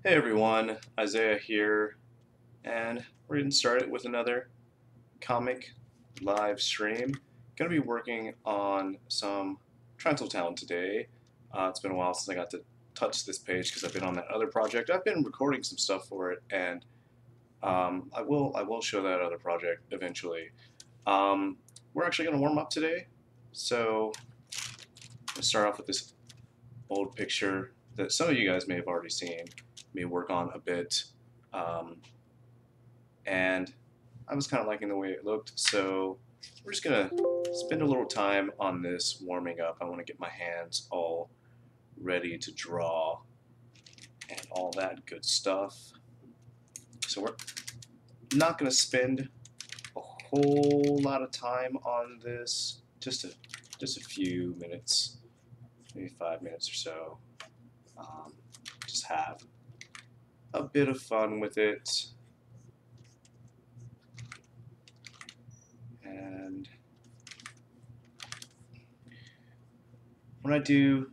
Hey everyone, Isaiah here, and we're getting started with another comic live stream. Gonna be working on some Town today. It's been a while since I got to touch this page because I've been on that other project. I've been recording some stuff for it, and I will show that other project eventually. Um, we're actually gonna warm up today, so let's start off with this old picture that some of you guys may have already seen me work on a bit. Um, and I was kind of liking the way it looked, so we're just gonna spend a little time on this warming up. I want to get my hands all ready to draw and all that good stuff. So we're not gonna spend a whole lot of time on this, just a few minutes, maybe 5 minutes or so. Um, just have a bit of fun with it. And when I do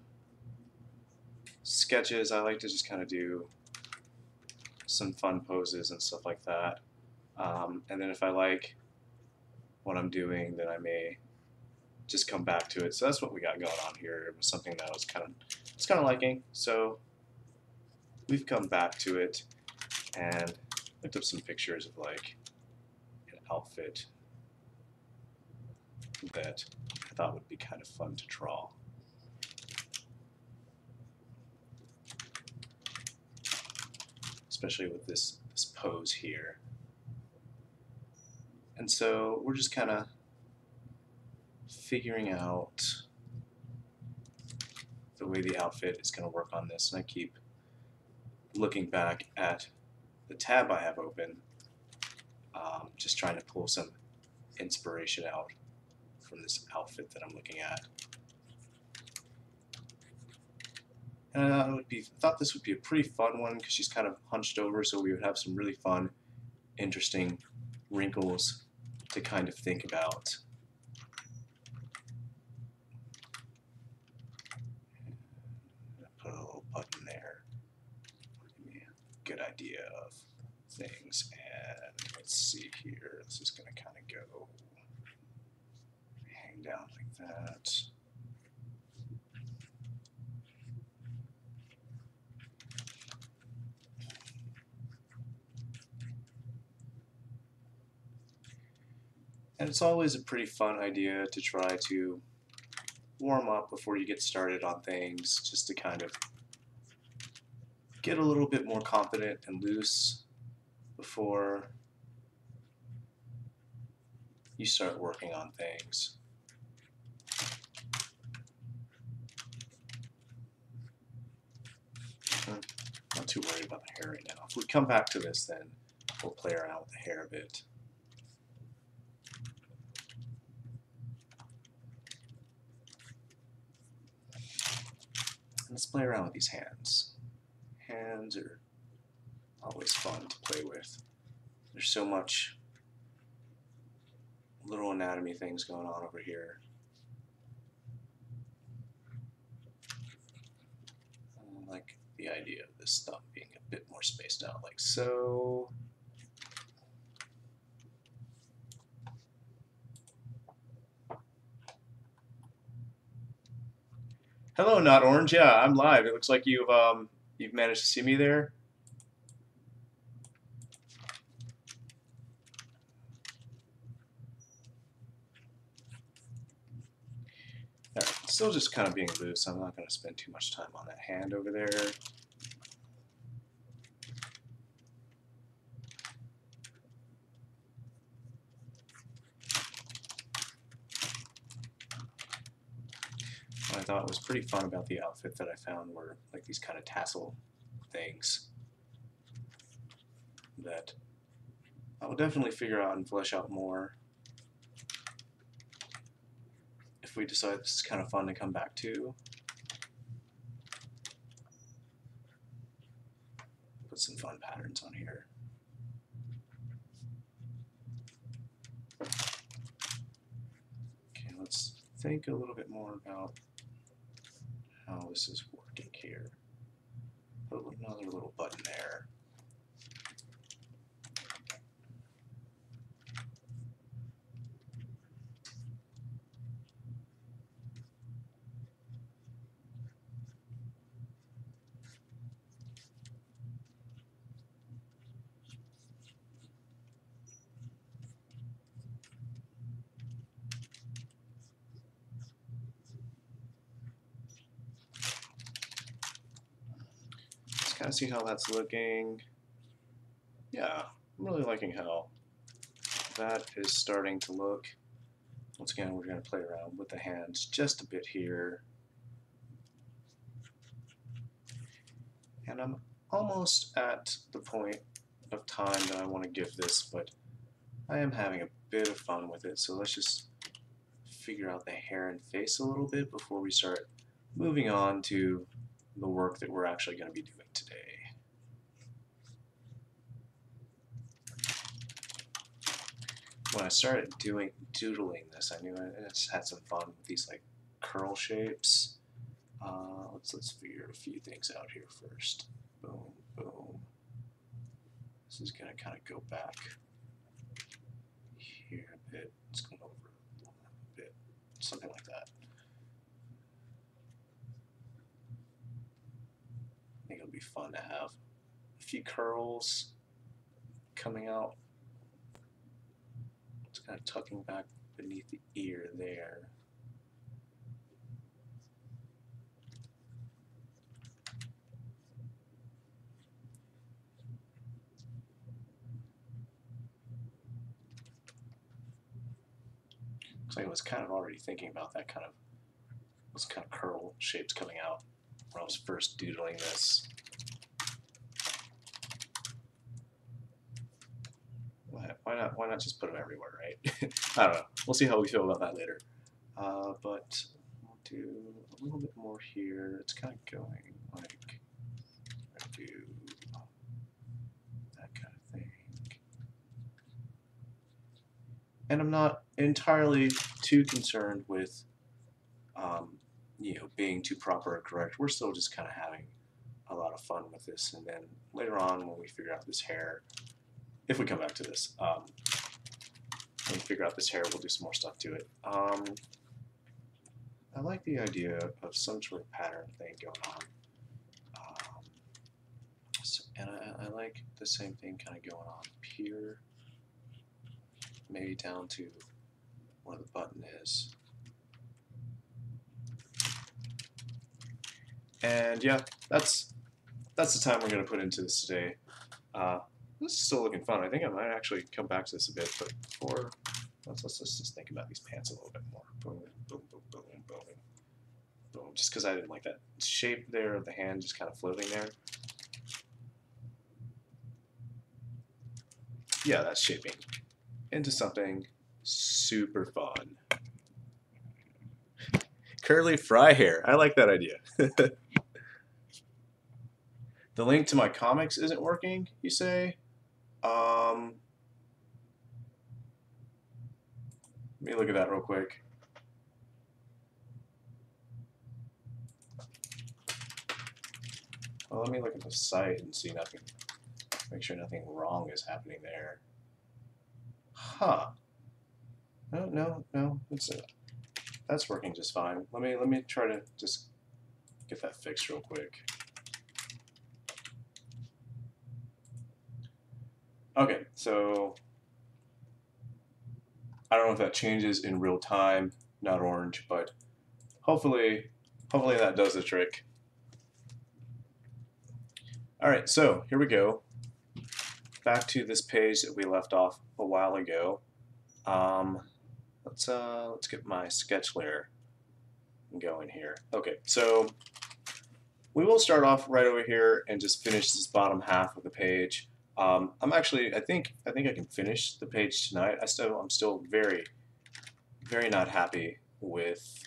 sketches, I like to just kind of do some fun poses and stuff like that. And then if I like what I'm doing, then I may just come back to it. So that's what we got going on here. It was something that I was kind of liking. So we've come back to it and looked up some pictures of like an outfit that I thought would be kind of fun to draw. Especially with this pose here. And so we're just kind of figuring out the way the outfit is going to work on this. And I keep looking back at the tab I have open, just trying to pull some inspiration out from this outfit that I'm looking at. And I thought this would be a pretty fun one because she's kind of hunched over, so we would have some really fun, interesting wrinkles to kind of think about. Put a little button there. Give me a good idea of things. And let's see here. This is going to kind of go hang down like that. And it's always a pretty fun idea to try to warm up before you get started on things, just to kind of get a little bit more confident and loose before you start working on things. I'm not too worried about the hair right now. If we come back to this, then we'll play around with the hair a bit. Let's play around with these hands. Hands are always fun to play with. There's so much little anatomy things going on over here. I like the idea of this thumb being a bit more spaced out, like so. Hello, Not Orange. Yeah, I'm live. It looks like you've managed to see me there. Right. Still just kind of being loose. I'm not going to spend too much time on that hand over there. What I thought was pretty fun about the outfit that I found were like these kind of tassel things that I will definitely figure out and flesh out more if we decide this is kind of fun to come back to. Put some fun patterns on here. Okay, let's think a little bit more about how this is working here. Put a little another little button there. Let's kind of see how that's looking. Yeah, I'm really liking how that is starting to look. Once again, we're going to play around with the hands just a bit here. And I'm almost at the point of time that I want to give this, but I am having a bit of fun with it. So let's just figure out the hair and face a little bit before we start moving on to the work that we're actually going to be doing today. When I started doodling this, I knew I just had some fun with these like curl shapes. Let's figure a few things out here first. Boom, boom. This is gonna kind of go back here a bit. Let's go over a bit, something like that. I think it'll be fun to have a few curls coming out. It's kind of tucking back beneath the ear there. Looks like I was kind of already thinking about that kind of those kind of curl shapes coming out when I was first doodling this. Why not just put them everywhere, right? I don't know. We'll see how we feel about that later. But I'll do a little bit more here. It's kind of going like I do that kind of thing. And I'm not entirely too concerned with being too proper or correct. We're still just kind of having a lot of fun with this, and then later on when we figure out this hair, if we come back to this, when we figure out this hair, we'll do some more stuff to it. I like the idea of some sort of pattern thing going on. And I like the same thing kind of going on up here, maybe down to where the button is. And yeah, that's the time we're going to put into this today. This is still looking fun. I think I might actually come back to this a bit, but before, let's just think about these pants a little bit more. Boom, boom, boom, boom, boom, boom. Just because I didn't like that shape there of the hand just kind of floating there. Yeah, that's shaping into something super fun. Curly fry hair. I like that idea. The link to my comics isn't working, you say? Let me look at that real quick. Well, let me look at the site and see nothing. Make sure nothing wrong is happening there. Huh. No. That's working just fine. Let me try to just get that fixed real quick. Okay, so I don't know if that changes in real time, not orange, but hopefully that does the trick. All right, so here we go. Back to this page that we left off a while ago. Let's get my sketch layer going here. Okay, so we will start off right over here and just finish this bottom half of the page. I think I can finish the page tonight. I'm still very not happy with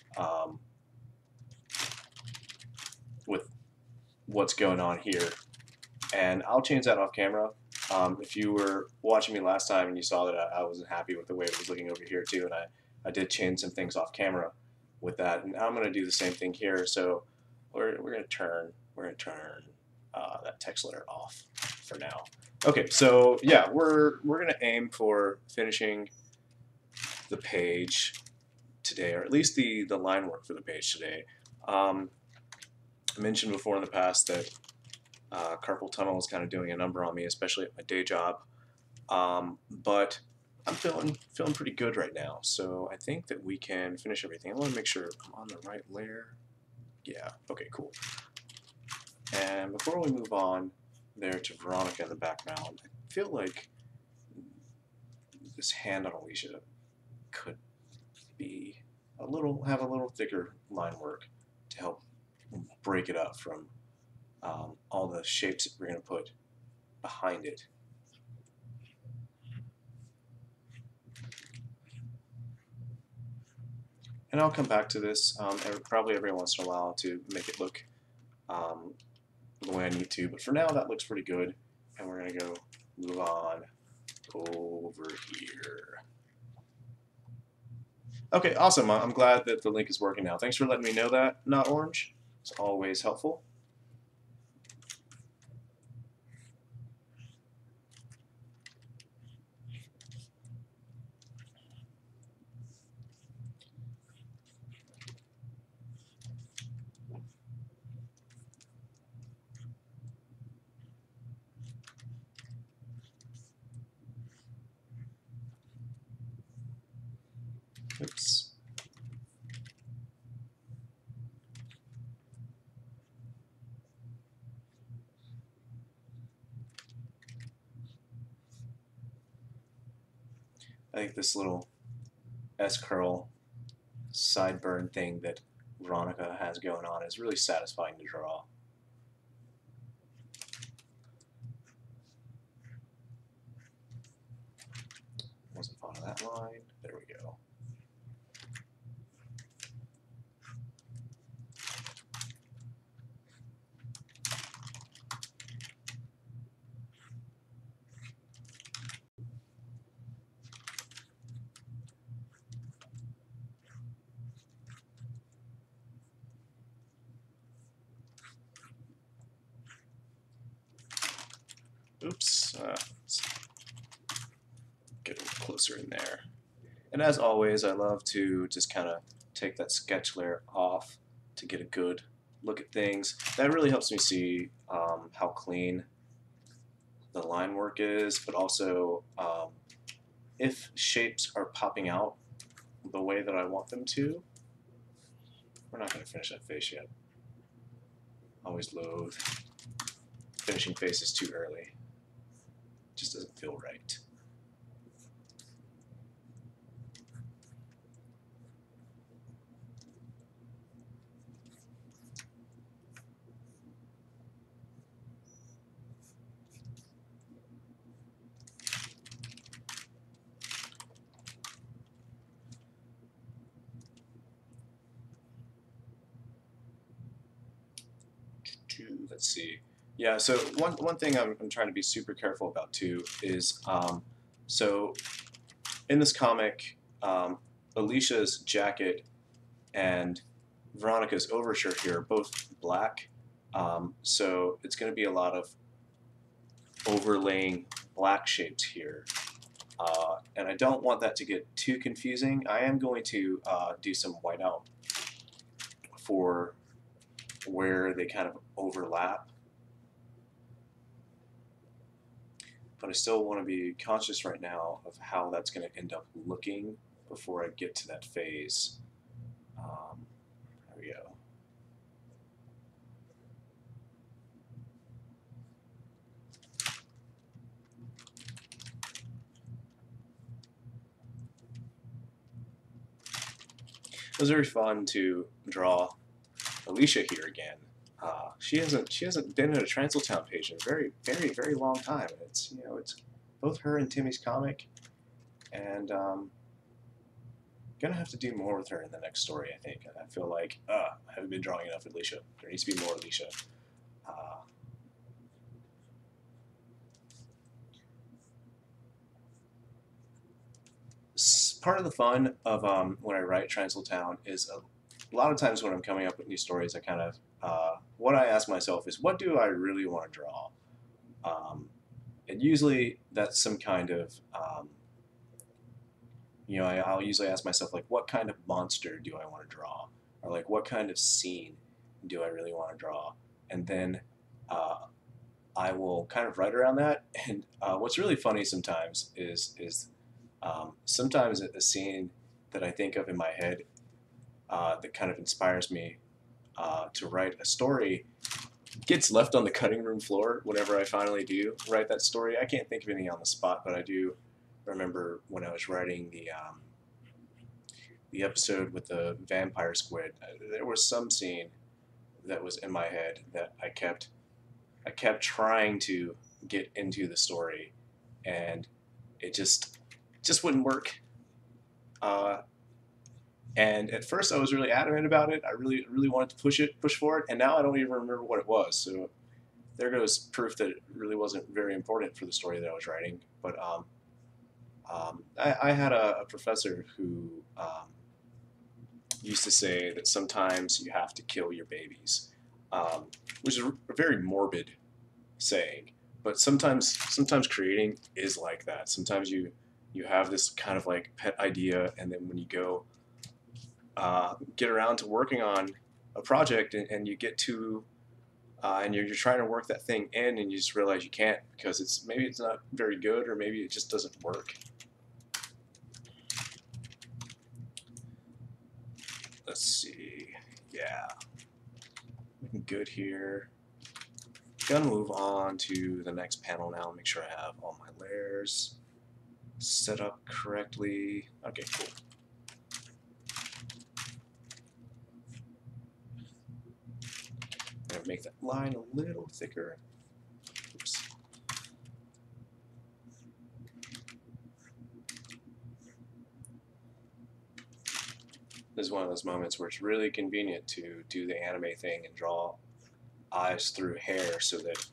what's going on here, and I'll change that off camera. If you were watching me last time and you saw that I wasn't happy with the way it was looking over here too, and I did change some things off camera with that, and I'm going to do the same thing here. So we're going to turn that text layer off for now. Okay, so yeah, we're gonna aim for finishing the page today, or at least the line work for the page today. I mentioned before in the past that carpal tunnel is kind of doing a number on me, especially at my day job. But I'm feeling pretty good right now, so I think that we can finish everything. I want to make sure I'm on the right layer. Yeah, okay, cool. And before we move on there to Veronica in the background, I feel like this hand on Alicia could be have a little thicker line work to help break it up from all the shapes that we're going to put behind it. And I'll come back to this probably every once in a while to make it look the way I need to. But for now, that looks pretty good. And we're going to go move on over here. Okay, awesome. I'm glad that the link is working now. Thanks for letting me know that, Not Orange. It's always helpful. Oops. I think this little S-curl sideburn thing that Veronica has going on is really satisfying to draw. Wasn't fond of that line. There we go. Oops. Let's get a little closer in there. And as always, I love to just kind of take that sketch layer off to get a good look at things. That really helps me see how clean the line work is, but also if shapes are popping out the way that I want them to. We're not going to finish that face yet. Always loathe finishing faces too early. Just doesn't feel right. Let's see. Yeah, so one thing I'm trying to be super careful about too is so in this comic, Alicia's jacket and Veronica's overshirt here are both black, so it's going to be a lot of overlaying black shapes here, and I don't want that to get too confusing. I am going to do some whiteout for where they kind of overlap, but I still want to be conscious right now of how that's going to end up looking before I get to that phase. There we go. It was very fun to draw Alicia here again. She hasn't been in a Transaltown page in a very long time. It's it's both her and Timmy's comic, and gonna have to do more with her in the next story. I think. I feel like I haven't been drawing enough Alicia. There needs to be more Alicia. Part of the fun of when I write Transaltown is a lot of times when I'm coming up with new stories, I kind of what I ask myself is, what do I really want to draw? And usually that's some kind of I'll usually ask myself, like, what kind of monster do I want to draw, or like what kind of scene do I really want to draw, and then uh, I will kind of write around that. And what's really funny sometimes is sometimes a scene that I think of in my head that kind of inspires me to write a story gets left on the cutting room floor whenever I finally do write that story. I can't think of anything on the spot, but I do remember when I was writing the episode with the vampire squid. There was some scene that was in my head that I kept trying to get into the story, and it just wouldn't work. Uh, and at first, I was really adamant about it. I really wanted to push for it, and now I don't even remember what it was. So there goes proof that it really wasn't very important for the story that I was writing. But I had a professor who used to say that sometimes you have to kill your babies, which is a very morbid saying. But sometimes creating is like that. Sometimes you have this kind of like pet idea, and then when you go get around to working on a project, and you get to and you're trying to work that thing in, and you just realize you can't because maybe it's not very good, or maybe it just doesn't work. Let's see. Yeah, looking good here. Gonna move on to the next panel now. Make sure I have all my layers set up correctly. Okay, cool. I'm gonna make that line a little thicker. Oops. This is one of those moments where it's really convenient to do the anime thing and draw eyes through hair so that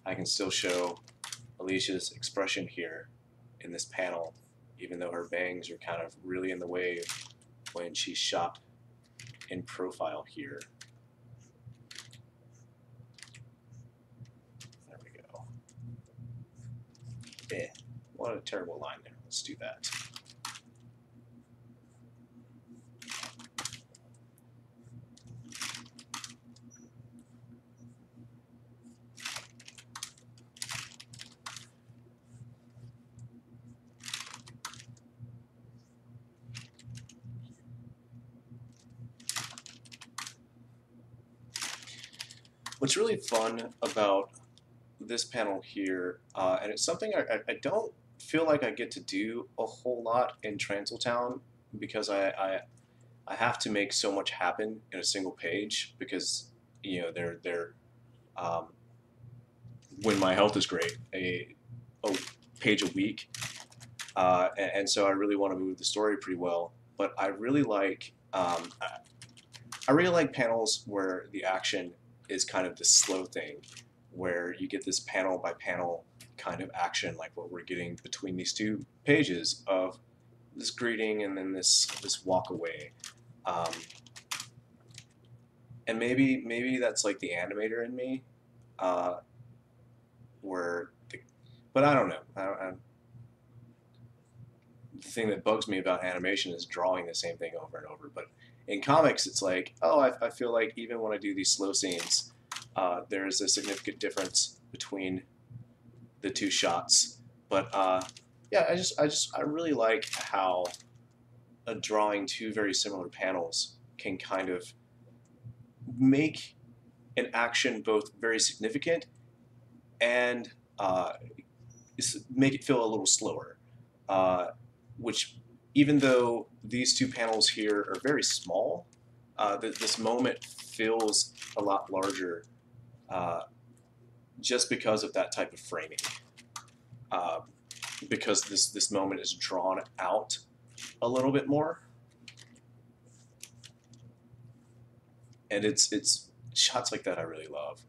I can still show Alicia's expression here in this panel, even though her bangs are kind of really in the way when she's shot in profile here. There we go. What a terrible line there. Let's do that. What's really fun about this panel here, and it's something I don't feel like I get to do a whole lot in Transiltown, because I have to make so much happen in a single page, because they're um, when my health is great, a page a week, and so I really want to move the story pretty well. But I really like I really like panels where the action is kind of this slow thing, where you get this panel by panel kind of action, like what we're getting between these two pages of this greeting and then this walk away. Um, and maybe that's like the animator in me, uh, where but I don't know. The thing that bugs me about animation is drawing the same thing over and over. But in comics, it's like, oh, I feel like even when I do these slow scenes, there is a significant difference between the two shots. But yeah, I really like how drawing two very similar panels can kind of make an action both very significant and make it feel a little slower. Which, even though these two panels here are very small, this moment feels a lot larger just because of that type of framing. Because this moment is drawn out a little bit more, and it's shots like that I really love.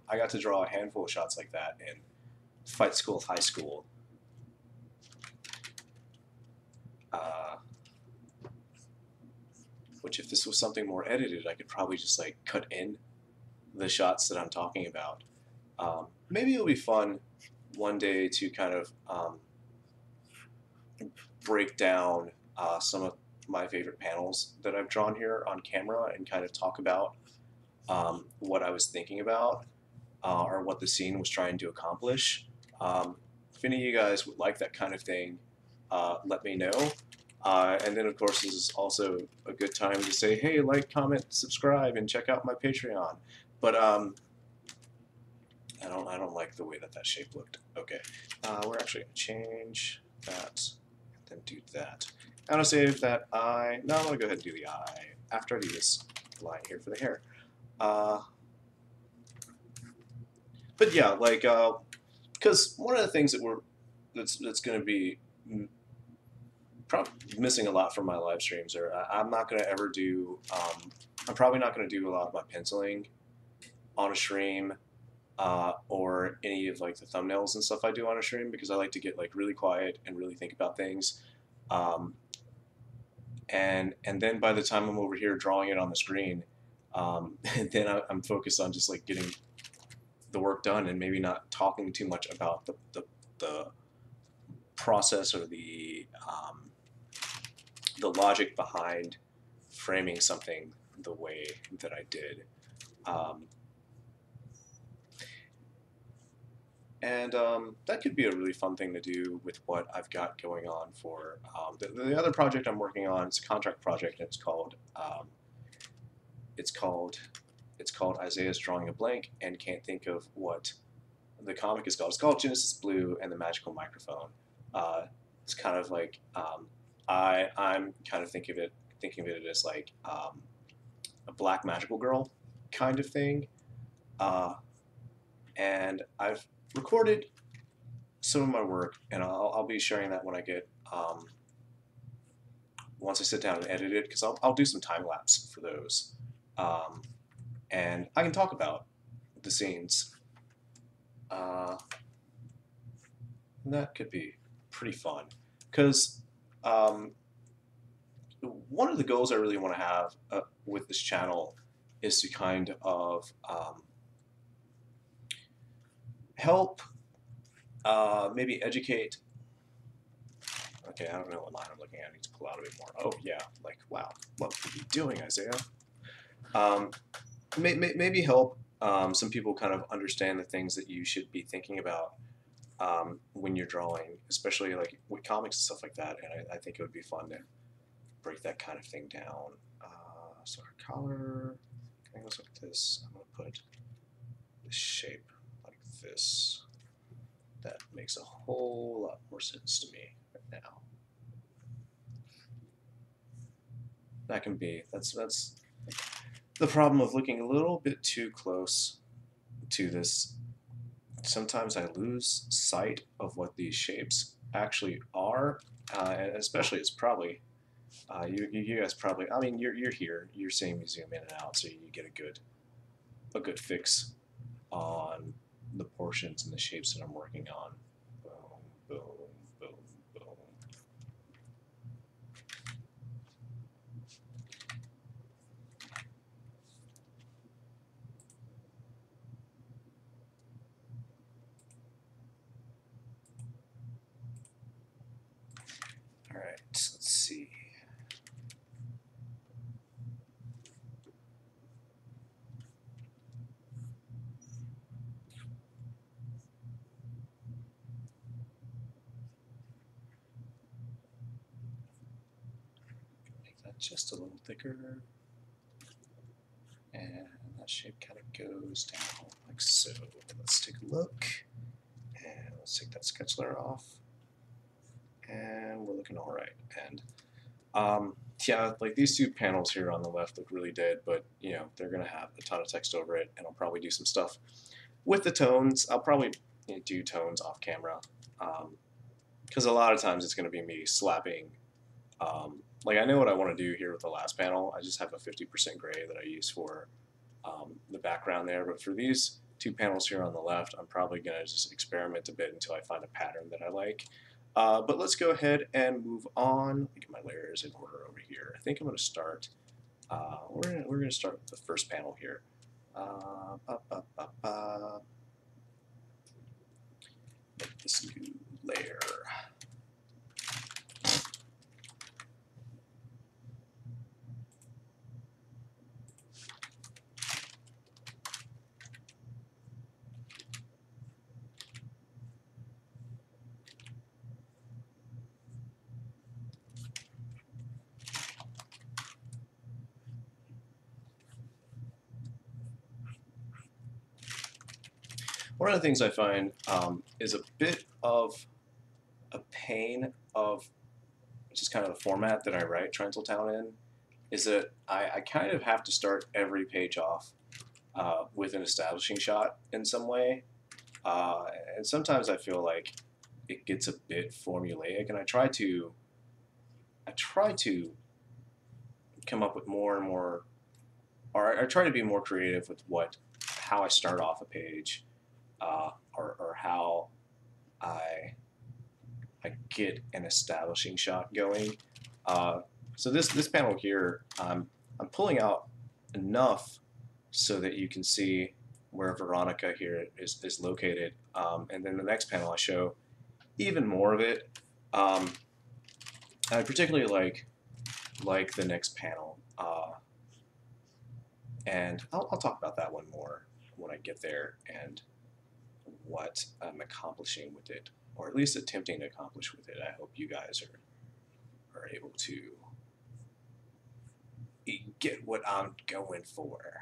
I got to draw a handful of shots like that in Fight School High School. Uh, which if this was something more edited, I could probably just like cut in the shots that I'm talking about. Maybe it'll be fun one day to kind of break down some of my favorite panels that I've drawn here on camera and kind of talk about what I was thinking about or what the scene was trying to accomplish. If any of you guys would like that kind of thing, let me know. And then, of course, this is also a good time to say, hey, like, comment, subscribe, and check out my Patreon. But I don't like the way that shape looked. Okay, we're actually gonna change that, and then do that. I'm gonna save that eye. No, I'm gonna go ahead and do the eye after I do this line here for the hair. But yeah, like, because one of the things that's gonna be probably missing a lot from my live streams, or I'm not gonna ever do. I'm probably not gonna do a lot of my penciling on a stream. Or any of like the thumbnails and stuff I do on a stream, because I like to get like really quiet and really think about things. And then by the time I'm over here drawing it on the screen, then I'm focused on just like getting the work done and maybe not talking too much about the process or the logic behind framing something the way that I did. And that could be a really fun thing to do with what I've got going on for the other project I'm working on. It's a contract project, and it's called Isaiah's Drawing a Blank, and can't think of what the comic is called. It's called Genesis Blue and the Magical Microphone. It's kind of like I'm kind of thinking of it as like a black magical girl kind of thing, and I've recorded some of my work, and I'll be sharing that when I get once I sit down and edit it, because I'll do some time lapse for those, and I can talk about the scenes. And that could be pretty fun, because one of the goals I really want to have with this channel is to kind of help maybe educate. Okay, I don't know what line I'm looking at. I need to pull out a bit more. Oh yeah, like wow, what are you doing, Isaiah? Maybe help some people kind of understand the things that you should be thinking about when you're drawing, especially like with comics and stuff like that. And I think it would be fun to break that kind of thing down. So our color, can I go like this? I'm gonna put this shape like this. That makes a whole lot more sense to me right now. That can be, that's the problem of looking a little bit too close to this. Sometimes I lose sight of what these shapes actually are, and especially it's probably, you guys probably, I mean, you're here, you're seeing me zoom in and out, so you get a good fix on the portions and the shapes that I'm working on. Boom, boom, boom, boom. All right, let's see. Just a little thicker, and that shape kind of goes down like so. Let's take a look, and let's take that sketch layer off, and we're looking all right. And yeah, like these two panels here on the left look really dead, but you know they're gonna have a ton of text over it, and I'll probably do some stuff with the tones. I'll probably do tones off camera, because a lot of times it's gonna be me slapping. Like I know what I want to do here with the last panel. I just have a 50% gray that I use for the background there. But for these two panels here on the left, I'm probably going to just experiment a bit until I find a pattern that I like. But let's go ahead and move on. Let me get my layers in order over here. I think I'm going to start We're gonna start with the first panel here. Make this new layer. One of the things I find is a bit of a pain of just kind of the format that I write Town in, is that I kind of have to start every page off with an establishing shot in some way. And sometimes I feel like it gets a bit formulaic, and I try to come up with more and more, or I try to be more creative with how I start off a page, or how I get an establishing shot going. So this panel here, I'm pulling out enough so that you can see where Veronica here is located, and then the next panel I show even more of it. I particularly like the next panel, and I'll talk about that one more when I get there and what I'm accomplishing with it, or at least attempting to accomplish with it. I hope you guys are able to get what I'm going for.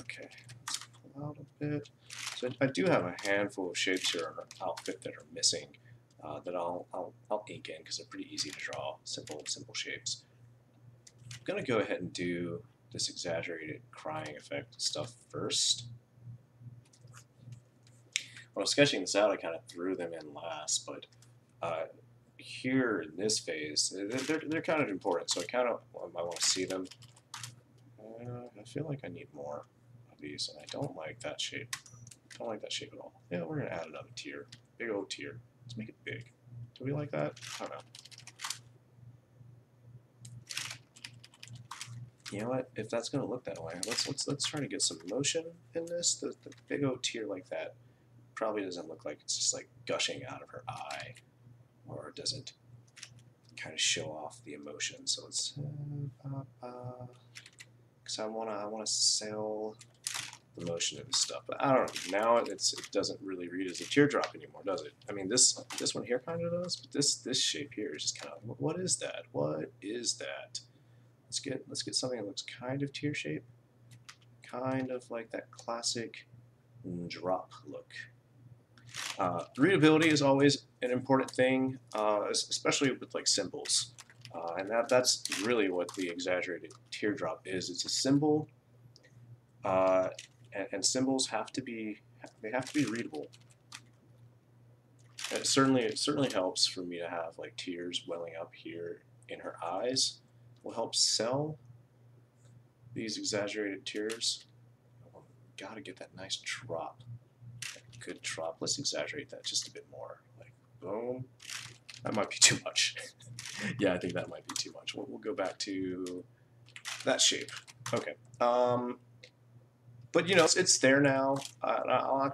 Okay, let's pull out a bit. So I do have a handful of shapes here on our outfit that are missing, that I'll ink in because they're pretty easy to draw, simple shapes. I'm gonna go ahead and do this exaggerated crying effect stuff first. When I was sketching this out, I kind of threw them in last, but here in this phase, they're kind of important, so I want to see them. I feel like I need more of these, and I don't like that shape. I don't like that shape at all. Yeah, we're gonna add another tier, big old tier. Let's make it big. Do we like that? I don't know. You know what? If that's gonna look that way, let's try to get some motion in this. The big old tear like that probably doesn't look like it's just like gushing out of her eye, or it doesn't kind of show off the emotion. So let's, because I wanna sell the motion of this stuff. But I don't know. Now it doesn't really read as a teardrop anymore, does it? I mean, this one here kind of does, but this shape here is just kind of, what is that? What is that? Let's get something that looks kind of tear shape, kind of like that classic drop look. Readability is always an important thing, especially with like symbols, and that's really what the exaggerated teardrop is. It's a symbol, and symbols have to be readable. And it certainly helps for me to have like tears welling up here in her eyes. Will help sell these exaggerated tears. Gotta get that nice drop. Good drop. Let's exaggerate that just a bit more. Like, boom. That might be too much. Yeah, I think that might be too much. We'll go back to that shape. Okay. But you know, it's there now. I'm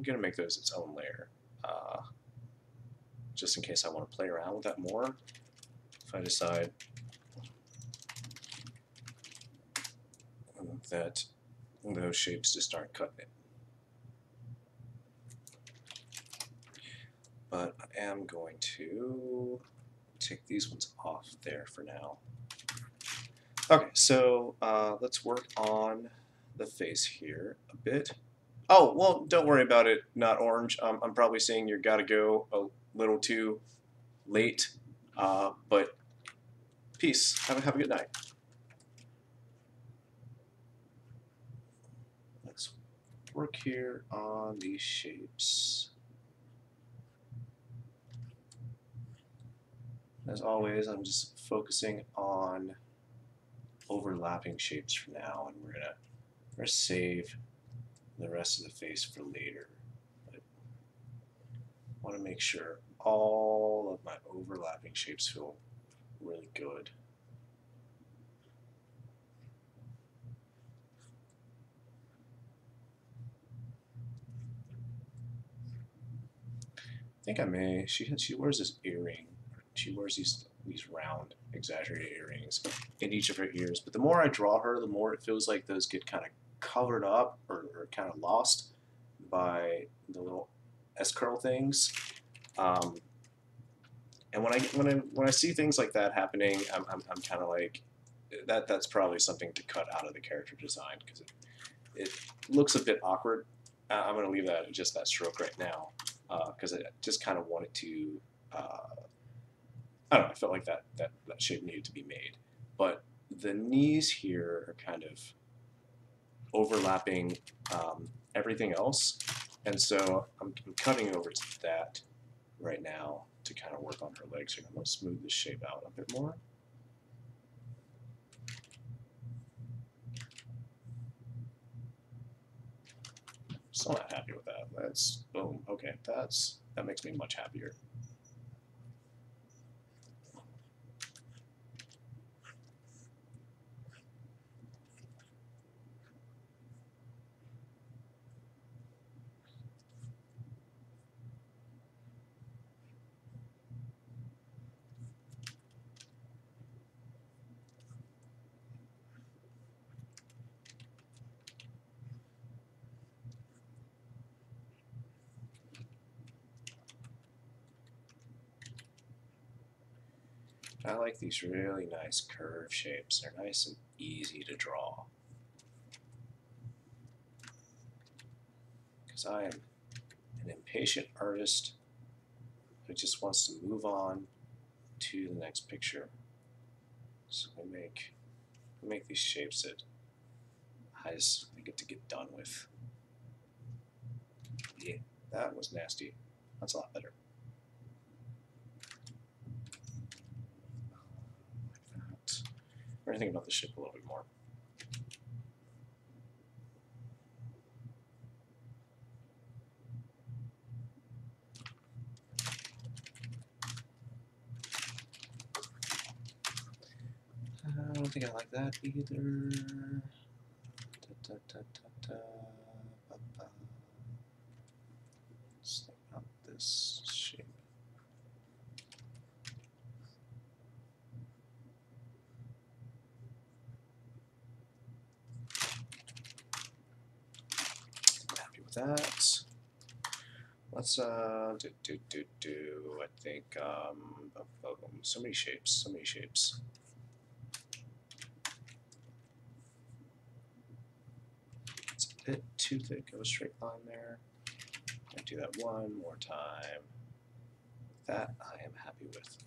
gonna make those its own layer, just in case I want to play around with that more. If I decide that those shapes just aren't cutting it. But I am going to take these ones off there for now. Okay, so let's work on the face here a bit. Oh, well, don't worry about it, not orange. I'm probably saying you gotta go a little too late, but peace. Have a good night. Let's work here on these shapes. As always, I'm just focusing on overlapping shapes for now, and we're gonna save the rest of the face for later. But I want to make sure all of my overlapping shapes feel really good. I think I may. She wears this earring. She wears these round, exaggerated earrings in each of her ears. But the more I draw her, the more it feels like those get kind of covered up or kind of lost by the little S curl things. And when I see things like that happening, I'm kind of like that's probably something to cut out of the character design because it looks a bit awkward. I'm going to leave that at just that stroke right now because I just kind of wanted to. I don't know. I felt like that shape needed to be made, but the knees here are kind of overlapping everything else, and so I'm cutting over to that right now to kind of work on her legs here. I'm going to smooth this shape out a bit more. Still not happy with that. That's boom. Okay, that makes me much happier. I like these really nice curve shapes. They're nice and easy to draw. Because I am an impatient artist who just wants to move on to the next picture. So we make these shapes that I get to get done with. Yeah, that was nasty. That's a lot better. We're going to think about the shape a little bit more. I don't think I like that either. Let's think about this shape. I'm happy with that. Let's I think so many shapes. It's a bit too thick of a straight line there. I'll do that one more time. That I am happy with.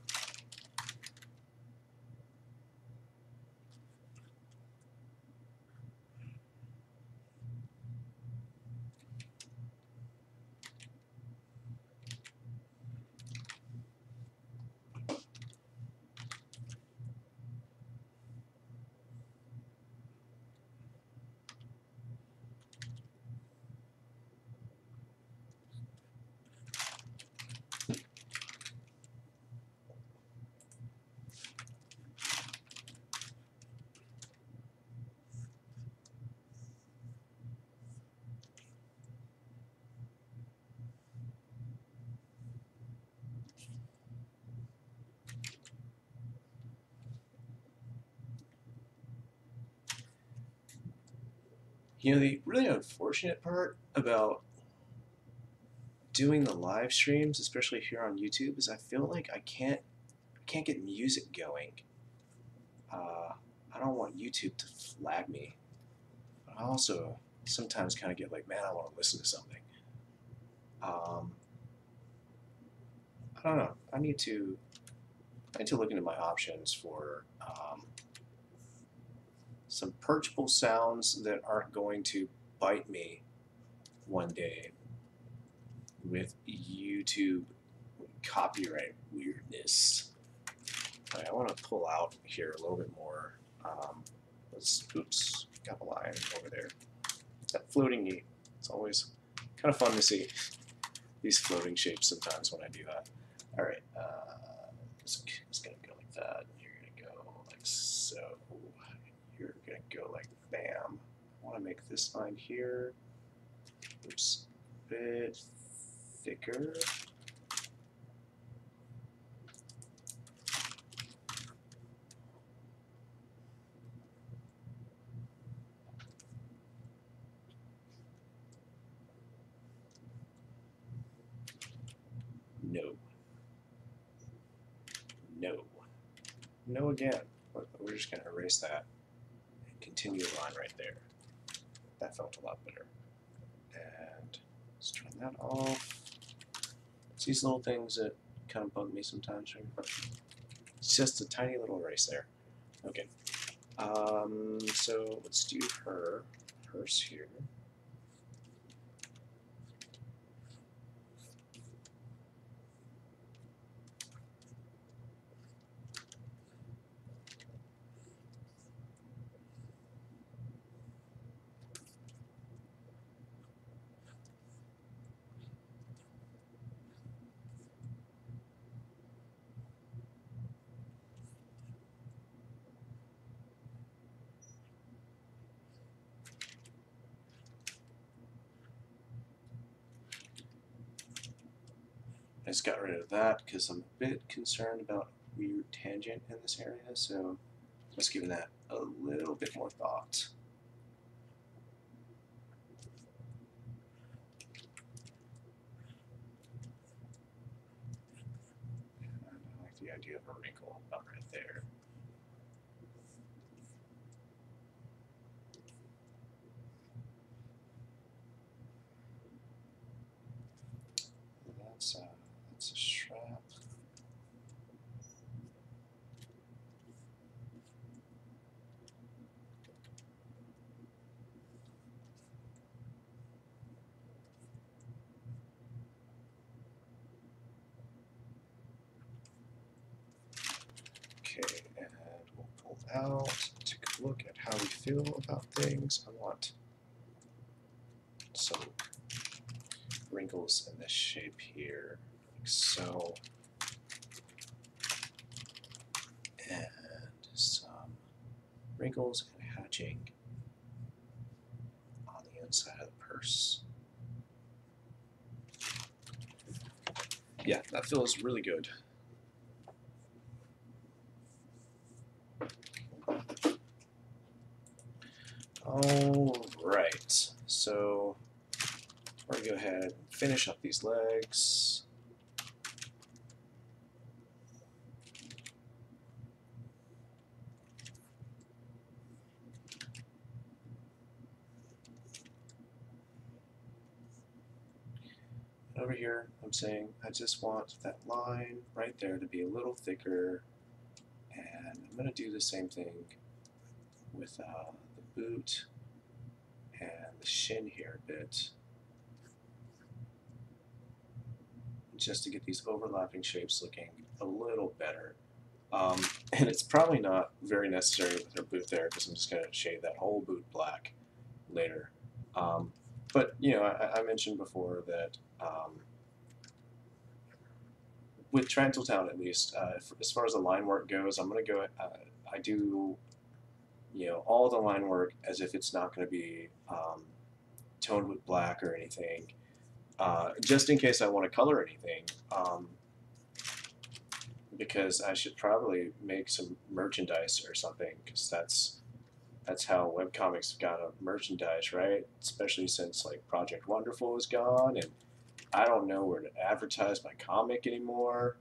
You know, the really unfortunate part about doing the live streams, especially here on YouTube, is I feel like I can't get music going. I don't want YouTube to flag me, but I also sometimes kind of get like, man, I want to listen to something. I don't know. I need to look into my options for some purchable sounds that aren't going to bite me one day with YouTube copyright weirdness. Right, I want to pull out here a little bit more. Oops, got a line over there. That floating knee. It's always kind of fun to see these floating shapes sometimes when I do that. All right, is going to go like that. You're going to go like so. You're going to go like bam. I want to make this line here, oops, a bit thicker. No. No. No again. But we're just going to erase that and continue the line right there. That felt a lot better. And let's turn that off. It's these little things that kind of bug me sometimes. It's just a tiny little erase there. Okay. So let's do hers here. I just got rid of that because I'm a bit concerned about weird tangent in this area, so just giving that a little bit more thought. And I like the idea of a wrinkle about right there. That's a strap. Okay, and we'll pull out, take a look at how we feel about things. I want some wrinkles in this shape here, like so. And some wrinkles and hatching on the inside of the purse. Yeah, that feels really good. Alright, so we're going to go ahead and finish up these legs. Over here, I'm saying I just want that line right there to be a little thicker, and I'm going to do the same thing with the boot and the shin here a bit, just to get these overlapping shapes looking a little better. And it's probably not very necessary with her boot there, because I'm just going to shade that whole boot black later. But you know, I mentioned before that with Transiltown, at least, as far as the line work goes, I'm going to go. I do, you know, all the line work as if it's not going to be toned with black or anything, just in case I want to color anything. Because I should probably make some merchandise or something, because that's how webcomics got a merchandise, right? Especially since like Project Wonderful is gone, and I don't know where to advertise my comic anymore.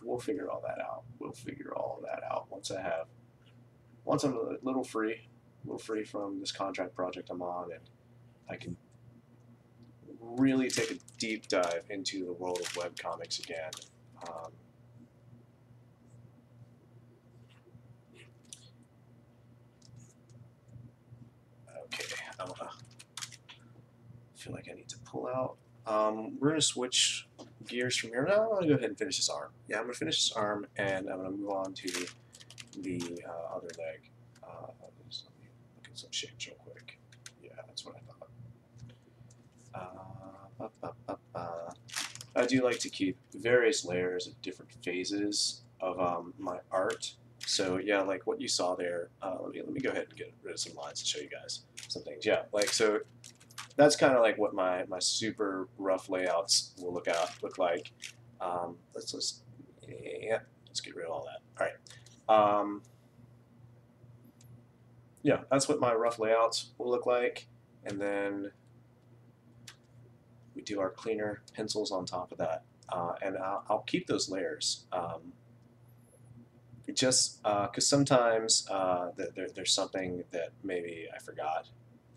We'll figure all that out. We'll figure all that out once I'm a little free from this contract project I'm on, and I can really take a deep dive into the world of webcomics again. Okay, I feel like I need to pull out. We're going to switch gears from here. Now I'm going to go ahead and finish this arm. Yeah, I'm going to finish this arm, and I'm going to move on to the other leg. Just let me look at some shapes real quick. Yeah, that's what I thought. I do like to keep various layers of different phases of my art. So yeah, like what you saw there. Let me go ahead and get rid of some lines to show you guys some things. Yeah, like so that's kind of like what my super rough layouts will look like. Let's yeah, let's get rid of all that. All right. Yeah, that's what my rough layouts will look like, and then we do our cleaner pencils on top of that, and I'll keep those layers. Just because sometimes there's something that maybe I forgot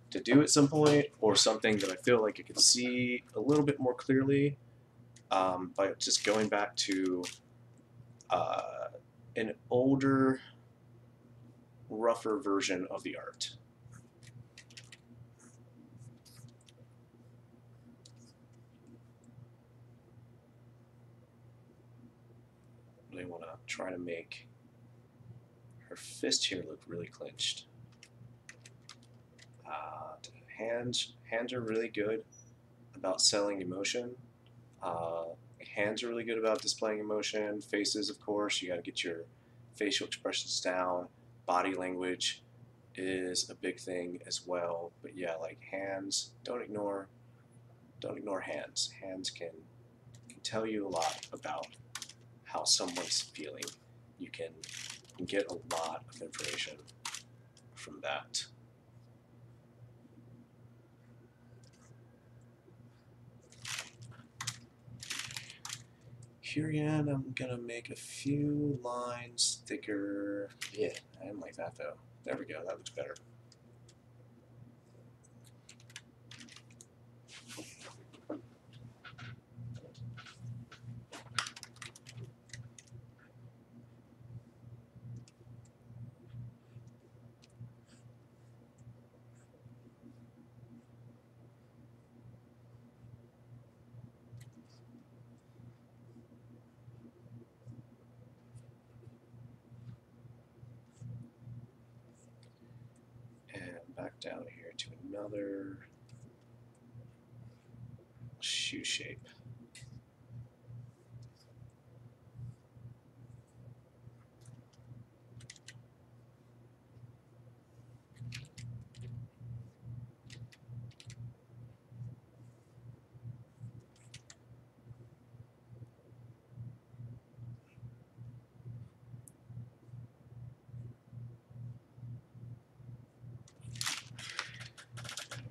to do at some point, or something that I feel like I could see a little bit more clearly by just going back to an older, rougher version of the art. Really want to try to make her fist here look really clenched. Hands are really good about selling emotion. Hands are really good about displaying emotion. Faces, of course, you got to get your facial expressions down. Body language is a big thing as well. But yeah, like hands, don't ignore hands. Hands can tell you a lot about how someone's feeling. You can get a lot of information from that. Here again, I'm gonna make a few lines thicker. Yeah, I didn't like that though. There we go, that looks better. And back down here to another shoe shape.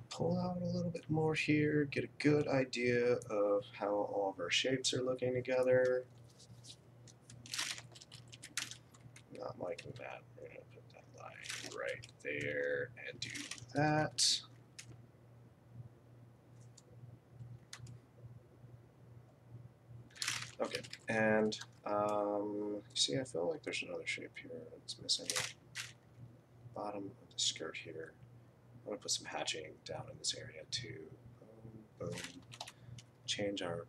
Pull out a little bit more here, get a good idea of how all of our shapes are looking together. Not liking that. We're going to put that line right there and do that. Okay, and see, I feel like there's another shape here that's missing. Bottom of the skirt here. I'm going to put some hatching down in this area too. Boom, boom. Change our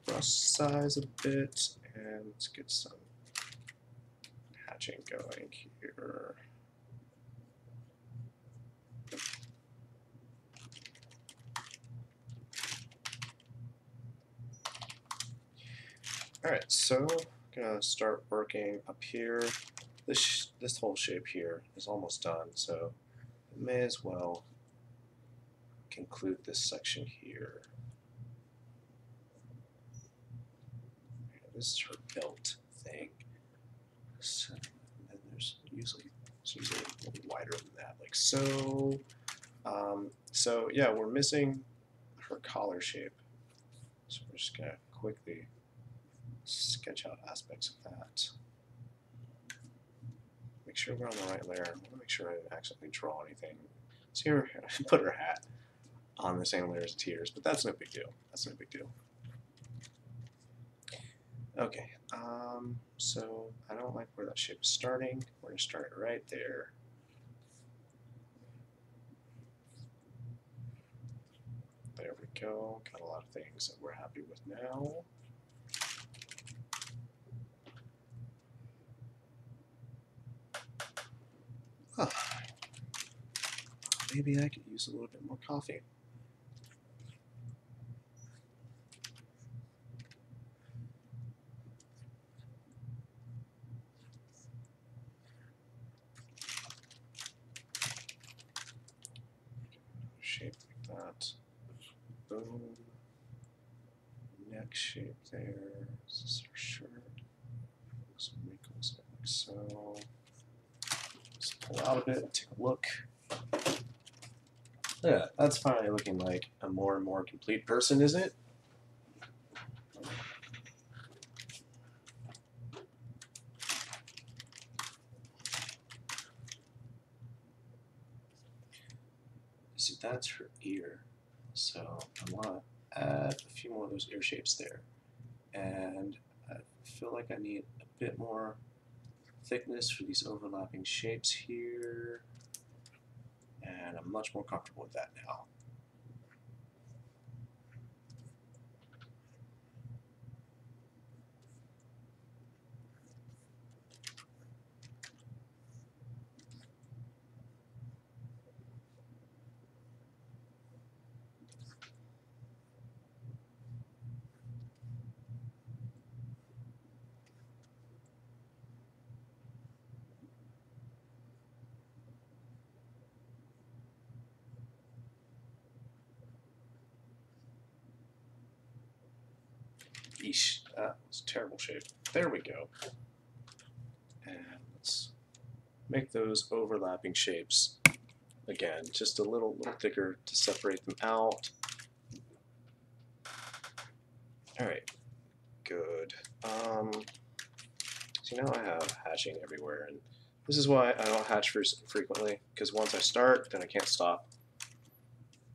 brush size a bit, and let's get some hatching going here. Alright, so I'm going to start working up here. This whole shape here is almost done, so I may as well conclude this section here. This is her belt thing. So, and then there's usually a little wider than that, like so. So yeah, we're missing her collar shape. So we're just gonna quickly sketch out aspects of that. Make sure we're on the right layer. I want to make sure I didn't accidentally draw anything. See her, put her hat on the same layer as tears, but that's no big deal. That's no big deal. Okay, so I don't like where that shape is starting. We're going to start it right there. There we go. Got a lot of things that we're happy with now. Maybe I could use a little bit more coffee. that. Boom. Neck shape there. This is her shirt. Some wrinkles like so. Just pull out a bit and take a look. Yeah, that's finally looking like a more and more complete person, isn't it? So that's her ear. So I want to add a few more of those ear shapes there. And I feel like I need a bit more thickness for these overlapping shapes here. And I'm much more comfortable with that now. Eesh, that was a terrible shape. There we go. And let's make those overlapping shapes again, just a little thicker to separate them out. All right, good. So now I have hatching everywhere, and this is why I don't hatch frequently, because once I start, then I can't stop.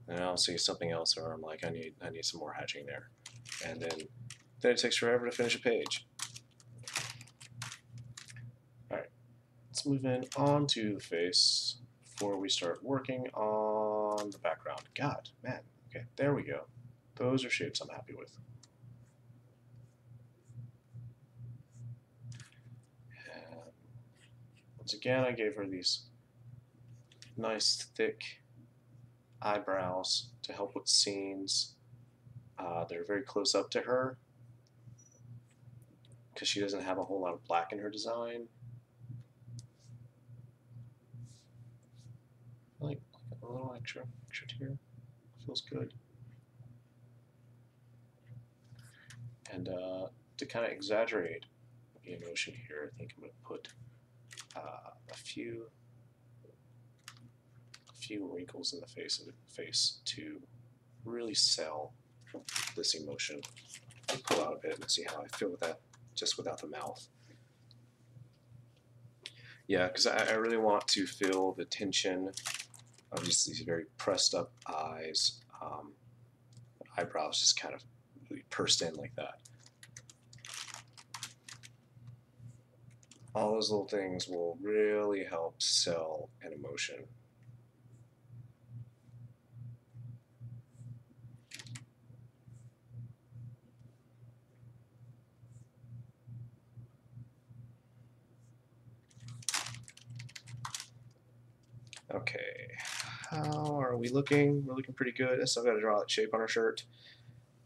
And I'll see something else, or I'm like, I need some more hatching there, and then it takes forever to finish a page. All right, let's move in onto the face before we start working on the background. God, man, okay, there we go. Those are shapes I'm happy with. And once again, I gave her these nice thick eyebrows to help with scenes. They're very close up to her because she doesn't have a whole lot of black in her design. Like a little extra here. Feels good. And to kind of exaggerate the emotion here, I think I'm going to put a few wrinkles in the face to really sell this emotion. I'll pull out a bit and see how I feel with that, just without the mouth. Yeah, because I really want to feel the tension of just these very pressed up eyes, eyebrows just kind of really pursed in like that. All those little things will really help sell an emotion. Okay, how are we looking? We're looking pretty good. I still got to draw that shape on our shirt.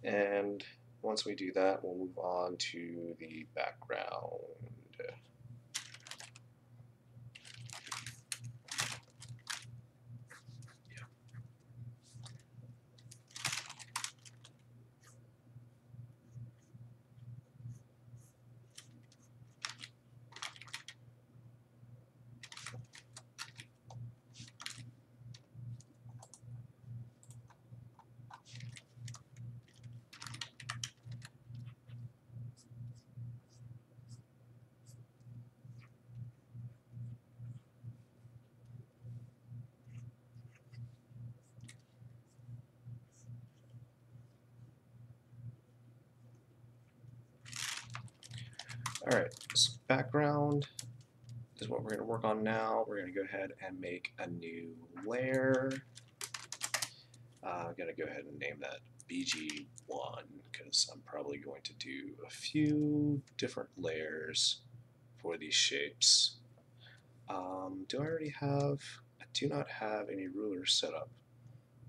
And once we do that, we'll move on to the background. All right, so background is what we're going to work on now. We're going to go ahead and make a new layer. I'm going to go ahead and name that BG1 because I'm probably going to do a few different layers for these shapes. Do I already have? I do not have any rulers set up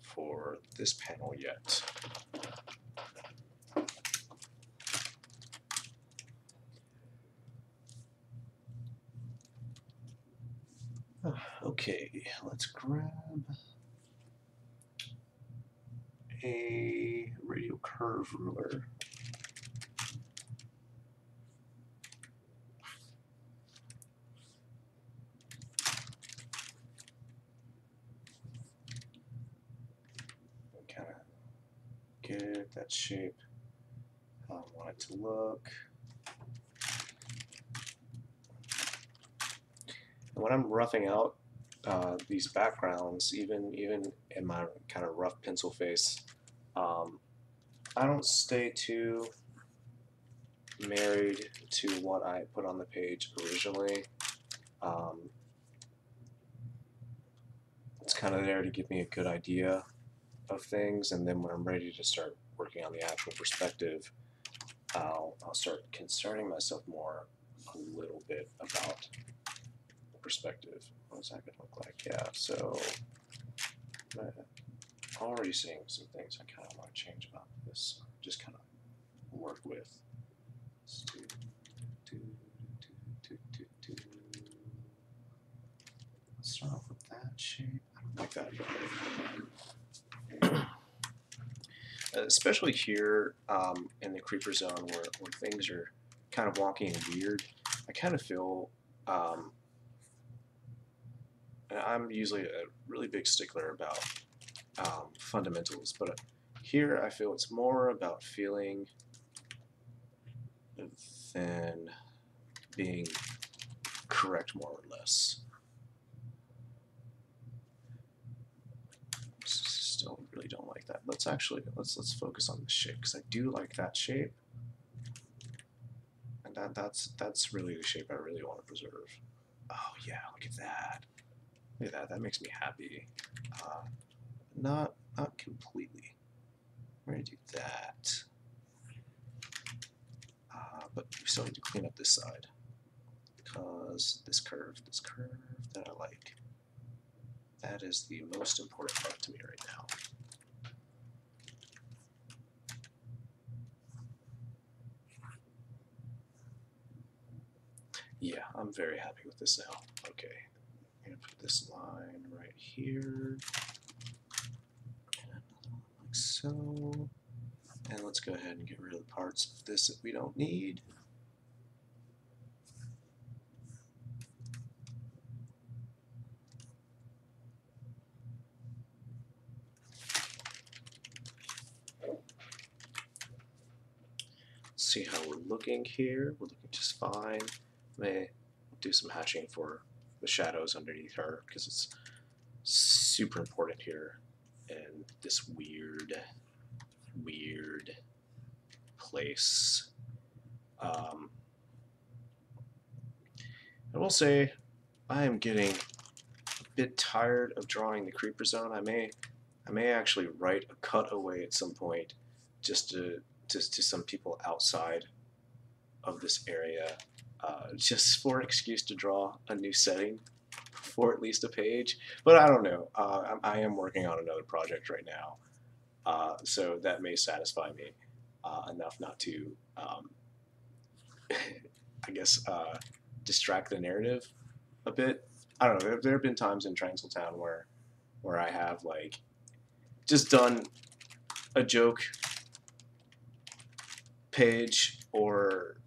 for this panel yet. Okay, let's grab a radial curve ruler. Kind of get that shape how I want it to look. And when I'm roughing out these backgrounds, even in my kind of rough pencil face, I don't stay too married to what I put on the page originally. It's kind of there to give me a good idea of things, and then when I'm ready to start working on the actual perspective, I'll start concerning myself more a little bit about perspective. What is that going to look like? Yeah, so I'm already seeing some things I kind of want to change about this. Just kind of work with. Let's start off with that shape. I don't like that. Especially here in the creeper zone where things are kind of wonky and weird, I kind of feel, and I'm usually a really big stickler about fundamentals, but here I feel it's more about feeling than being correct, more or less. Still really don't like that. Let's focus on the shape, because I do like that shape, and that's really the shape I really want to preserve. Oh yeah, look at that. Look at that. That makes me happy. Not completely. We're gonna do that. But we still need to clean up this side, because this curve that I like, that is the most important part to me right now. Yeah, I'm very happy with this now. Okay, I'm gonna put this line right here, and another one like so. And let's go ahead and get rid of the parts of this that we don't need. See how we're looking here. We're looking just fine. May do some hatching for the shadows underneath her, because it's super important here in this weird place. I will say I am getting a bit tired of drawing the creeper zone. I may actually write a cutaway at some point just to some people outside of this area, just for an excuse to draw a new setting for at least a page. But I don't know. I am working on another project right now, so that may satisfy me enough not to, I guess, distract the narrative a bit. I don't know. There have been times in Transaltown where I have like just done a joke page, or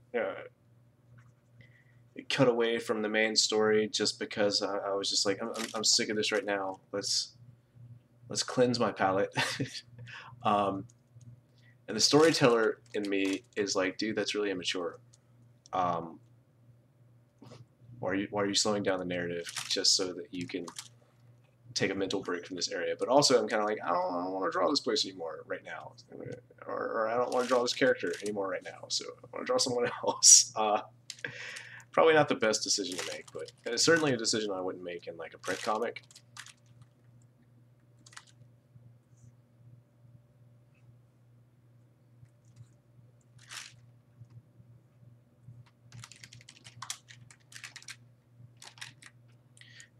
cut away from the main story just because I was just like, I'm sick of this right now. Let's cleanse my palate. And the storyteller in me is like, dude, that's really immature. Why are you slowing down the narrative just so that you can take a mental break from this area? But also, I'm kind of like, I don't want to draw this place anymore right now, or I don't want to draw this character anymore right now. So I want to draw someone else. Probably not the best decision to make, but it's certainly a decision I wouldn't make in like a print comic.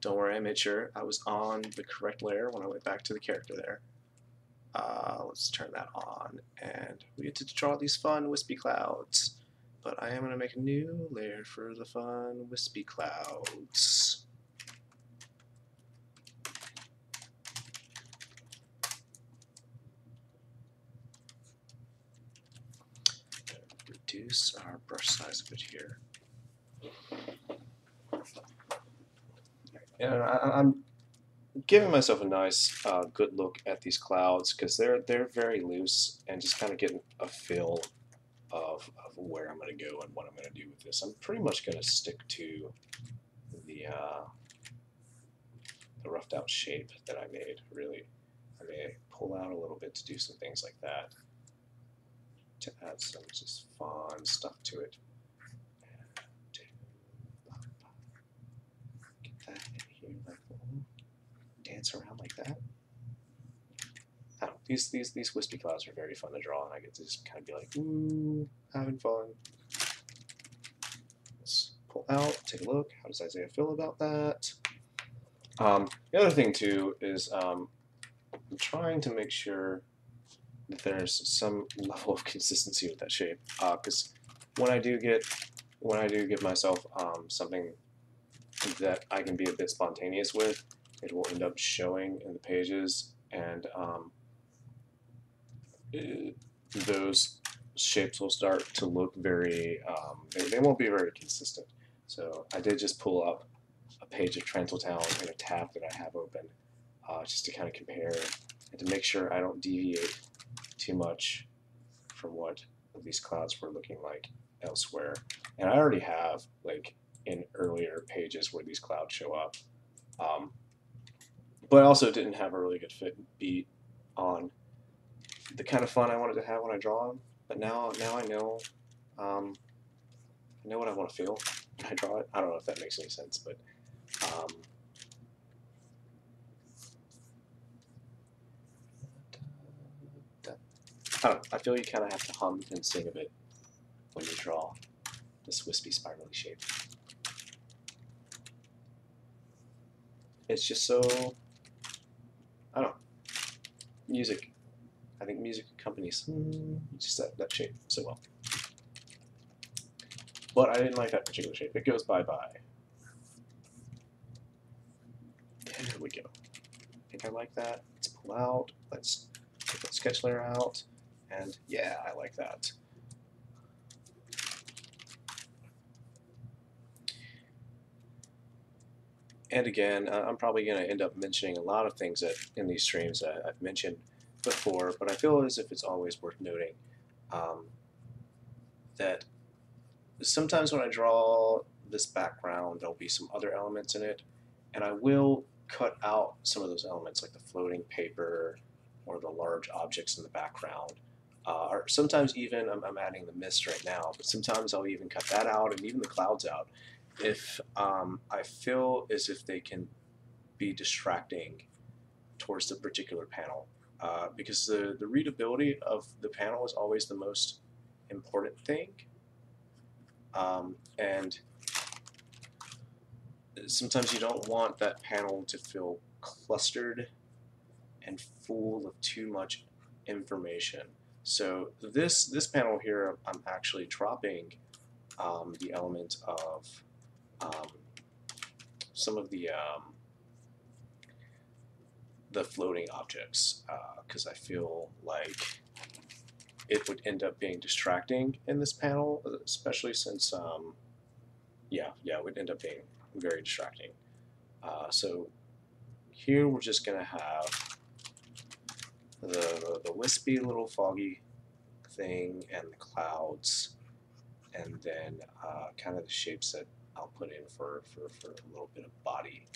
Don't worry, I made sure I was on the correct layer when I went back to the character there. Let's turn that on, and we get to draw these fun wispy clouds. But I am going to make a new layer for the fun wispy clouds. reduce our brush size a bit here. And I'm giving myself a nice, good look at these clouds because they're very loose and just kind of getting a feel of where I'm going to go and what I'm going to do with this. I'm pretty much going to stick to the roughed out shape that I made. Really, I may pull out a little bit to do some things like that, to add some just fun stuff to it. Get that in here, like dance around like that. I don't know, these wispy clouds are very fun to draw, and I get to just kind of be like, ooh, having fun. Let's pull out, take a look. How does Isaiah feel about that? The other thing too is I'm trying to make sure that there's some level of consistency with that shape, because when I do give myself something that I can be a bit spontaneous with, it will end up showing in the pages, and those shapes will start to look very, they won't be very consistent. So I did just pull up a page of Transaltown in a tab that I have open, just to kind of compare and to make sure I don't deviate too much from what these clouds were looking like elsewhere. And I already have, like, in earlier pages where these clouds show up, but I also didn't have a really good beat on the kind of fun I wanted to have when I draw them. But now I know, I know what I want to feel when I draw it. I don't know if that makes any sense, but I don't know. I feel you kind of have to hum and sing a bit when you draw this wispy, spirally shape. It's just so, I don't know, music. I think music accompanies just that shape so well. But I didn't like that particular shape. It goes bye-bye. And there we go. I think I like that. Let's pull out. Let's take that sketch layer out. And yeah, I like that. And again, I'm probably going to end up mentioning a lot of things that in these streams that I've mentioned before, but I feel as if it's always worth noting that sometimes when I draw this background, there'll be some other elements in it, and I will cut out some of those elements, like the floating paper or the large objects in the background. Or sometimes even, I'm adding the mist right now, but sometimes I'll even cut that out and even the clouds out if I feel as if they can be distracting towards the particular panel. Because the readability of the panel is always the most important thing. And sometimes you don't want that panel to feel clustered and full of too much information. So this panel here, I'm actually dropping the element of some of the floating objects, because I feel like it would end up being distracting in this panel, especially since yeah, it would end up being very distracting. So here we're just gonna have the wispy little foggy thing and the clouds, and then kind of the shapes that I'll put in for a little bit of body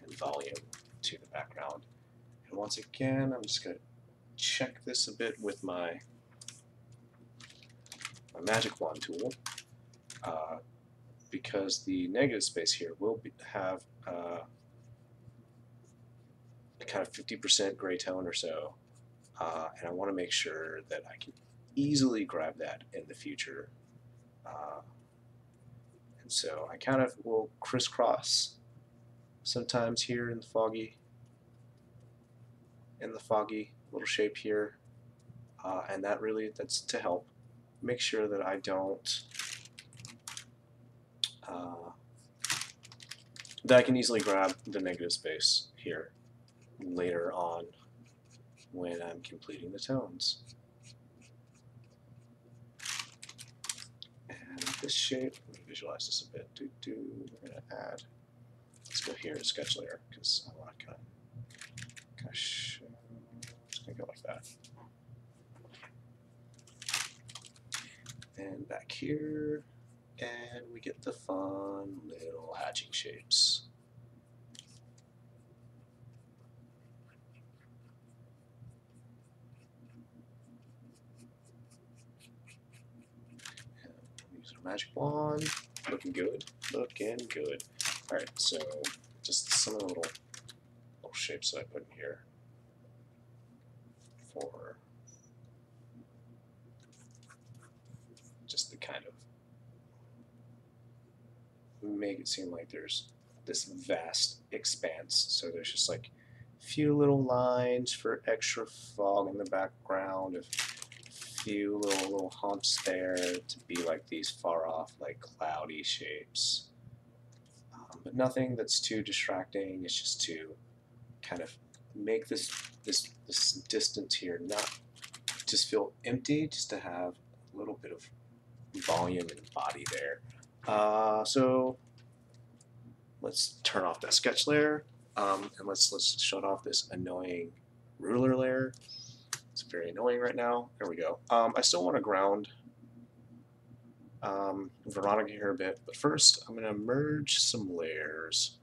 and volume to the background. And once again, I'm just going to check this a bit with my magic wand tool, because the negative space here will have a kind of 50% gray tone or so, and I want to make sure that I can easily grab that in the future. And so I kind of will crisscross sometimes here in the foggy little shape here, and that's to help make sure that I don't that I can easily grab the negative space here later on when I'm completing the tones. this shape. Let me visualize this a bit. We're going to add, let's go here to sketch layer because I want to kind of show. Just going to go like that. And back here, and we get the fun little hatching shapes. Use our magic wand. Looking good. Looking good. Alright, so just some of the little shapes that I put in here for just to kind of make it seem like there's this vast expanse. So there's just like a few little lines for extra fog in the background, a few little humps there to be like these far off, like cloudy shapes. But nothing that's too distracting. It's just to kind of make this distance here not just feel empty, just to have a little bit of volume and body there. So let's turn off that sketch layer, and let's shut off this annoying ruler layer. It's very annoying right now. There we go. I still want to ground Veronica here a bit, but first I'm going to merge some layers.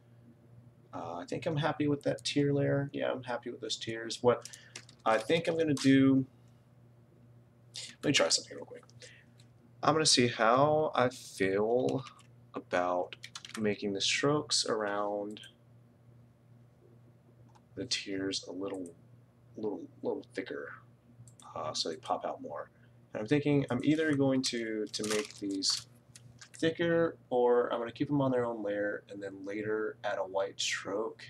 I think I'm happy with that tier layer. Yeah, I'm happy with those tiers. What I think I'm going to do, let me try something real quick. I'm going to see how I feel about making the strokes around the tiers a little thicker, so they pop out more. And I'm thinking I'm either going to make these thicker, or I'm going to keep them on their own layer and then later add a white stroke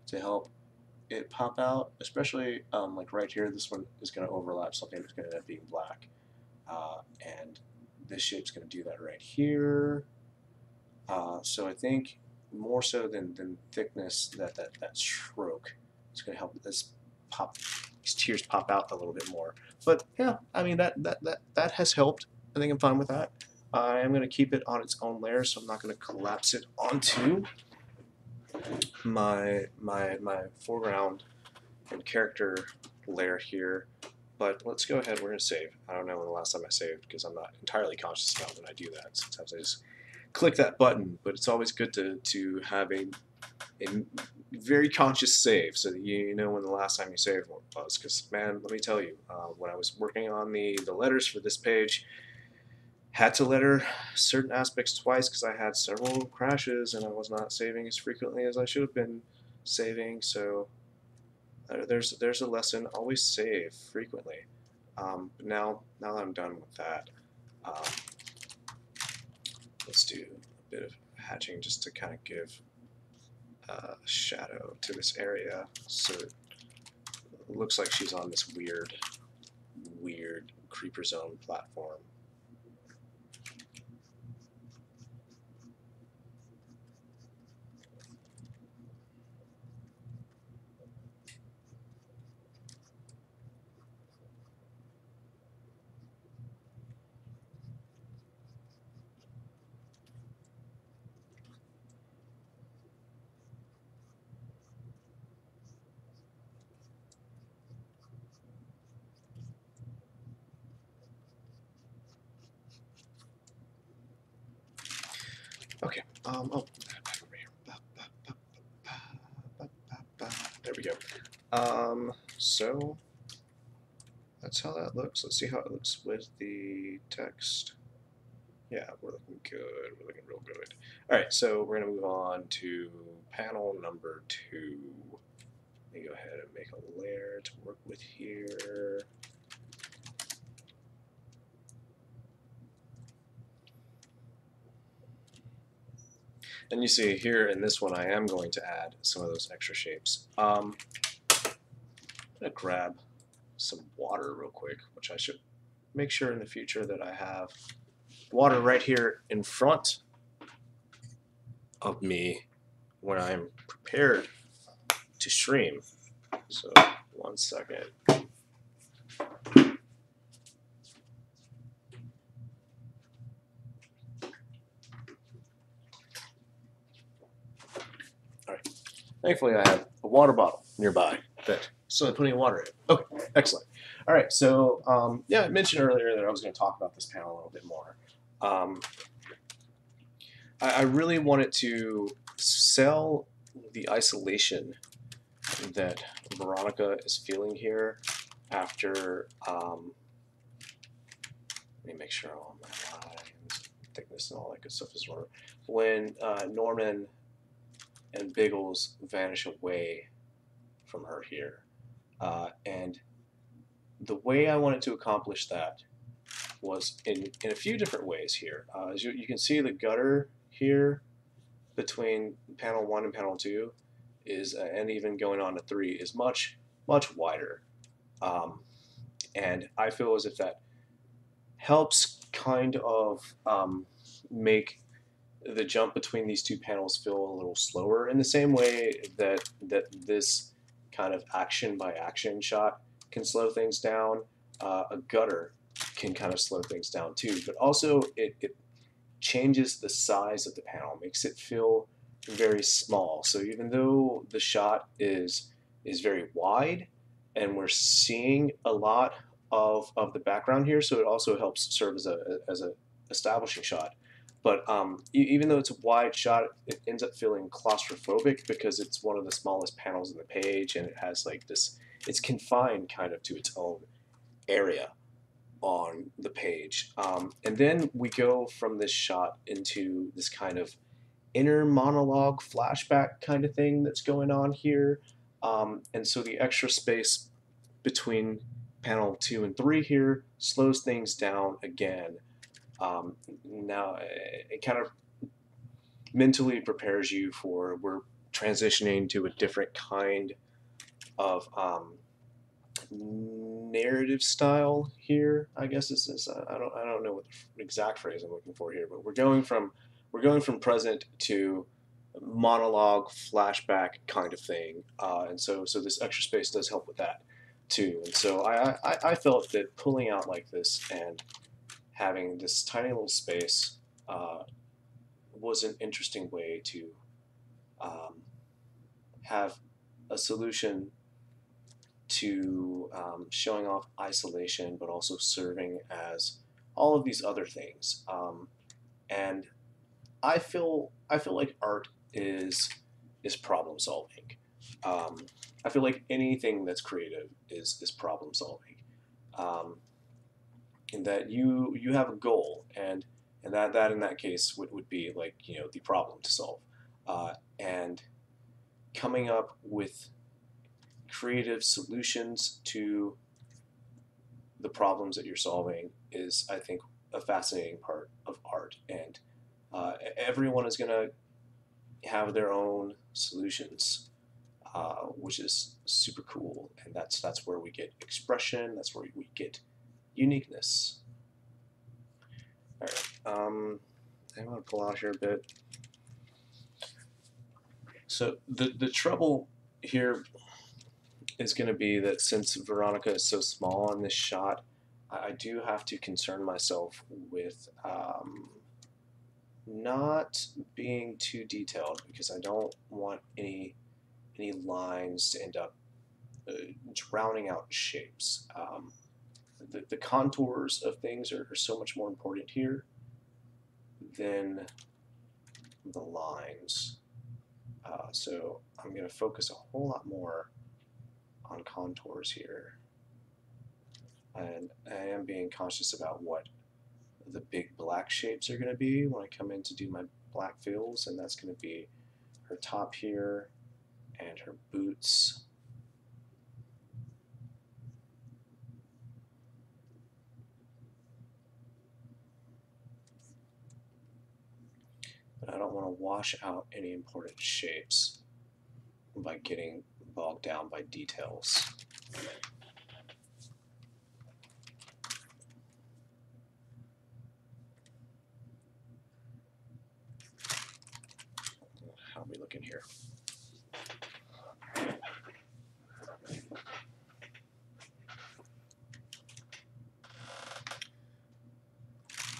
to help it pop out, especially like right here. This one is going to overlap something that's going to end up being black, and this shape's going to do that right here. So I think more so than thickness, that stroke is going to help these tiers pop out a little bit more. But yeah, I mean that has helped. I think I'm fine with that. I am going to keep it on its own layer, so I'm not going to collapse it onto my foreground and character layer here. But let's go ahead. We're going to save. I don't know when the last time I saved because I'm not entirely conscious about when I do that. Sometimes I just click that button, but it's always good to have a very conscious save so that you know when the last time you saved was. Because man, let me tell you, when I was working on the letters for this page, had to letter certain aspects twice because I had several crashes and I was not saving as frequently as I should have been saving. So there's a lesson: always save frequently. But now that I'm done with that, let's do a bit of hatching just to kind of give shadow to this area, so it looks like she's on this weird creeper zone platform. Okay. Oh, back over here. There we go. So that's how that looks. Let's see how it looks with the text. Yeah, we're looking good. We're looking real good. All right, so we're gonna move on to panel number 2. Let me go ahead and make a layer to work with here. And you see here in this one, I am going to add some of those extra shapes. I'm gonna grab some water real quick, which I should make sure in the future that I have water right here in front of me when I'm prepared to stream. So 1 second. Thankfully, I have a water bottle nearby that so I'm putting water in. Okay, excellent. All right, so yeah, I mentioned earlier that I was going to talk about this panel a little bit more. I really wanted to sell the isolation that Veronica is feeling here after. Let me make sure all my lines, thickness, and all that good stuff is right. When Norman and Biggles vanish away from her here. And the way I wanted to accomplish that was in a few different ways here. As you can see, the gutter here between panel 1 and panel 2 is, and even going on to 3, is much wider. And I feel as if that helps kind of make the jump between these two panels feel a little slower, in the same way that this kind of action by action shot can slow things down. A gutter can kind of slow things down too, but also it changes the size of the panel, makes it feel very small. So even though the shot is very wide and we're seeing a lot of the background here, so it also helps serve as a establishing shot. But even though it's a wide shot, it ends up feeling claustrophobic because it's one of the smallest panels in the page, and it has like this. It's confined kind of to its own area on the page. And then we go from this shot into this kind of inner monologue flashback kind of thing that's going on here. And so the extra space between panel 2 and 3 here slows things down again. Now it kind of mentally prepares you for, we're transitioning to a different kind of narrative style here. I guess this is, I don't know what the exact phrase I'm looking for here, but we're going from present to monologue flashback kind of thing, and so this extra space does help with that too. And so I felt that pulling out like this and having this tiny little space was an interesting way to have a solution to showing off isolation, but also serving as all of these other things. And I feel like art is problem solving. I feel like anything that's creative is problem solving. In that you have a goal, and that in that case would be like, you know, the problem to solve, and coming up with creative solutions to the problems that you're solving is, I think, a fascinating part of art. And everyone is going to have their own solutions, which is super cool. And that's where we get expression. That's where we get uniqueness. All right. I'm going to pull out here a bit. So the trouble here is going to be that since Veronica is so small in this shot, I do have to concern myself with not being too detailed, because I don't want any lines to end up drowning out shapes. The contours of things are so much more important here than the lines. So I'm going to focus a whole lot more on contours here. And I am being conscious about what the big black shapes are going to be when I come in to do my black fills, and that's going to be her top here and her boots. But I don't want to wash out any important shapes by getting bogged down by details. How are we looking here?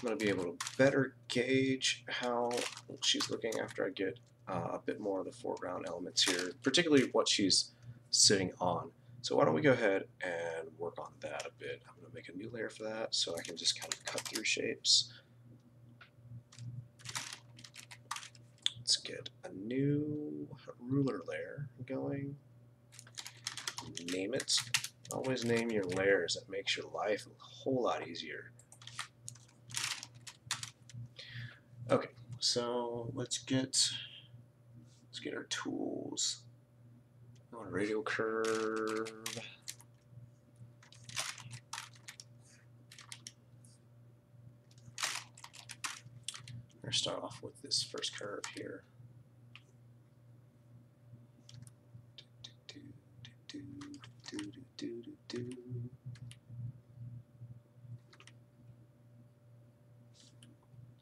going to be able to better gauge how she's looking after I get a bit more of the foreground elements here, particularly what she's sitting on. So why don't we go ahead and work on that a bit. I'm going to make a new layer for that so I can just kind of cut through shapes. Let's get a new ruler layer going. Name it. Always name your layers. That makes your life a whole lot easier. Okay, so let's get our tools. On a radial curve. We're going to start off with this first curve here.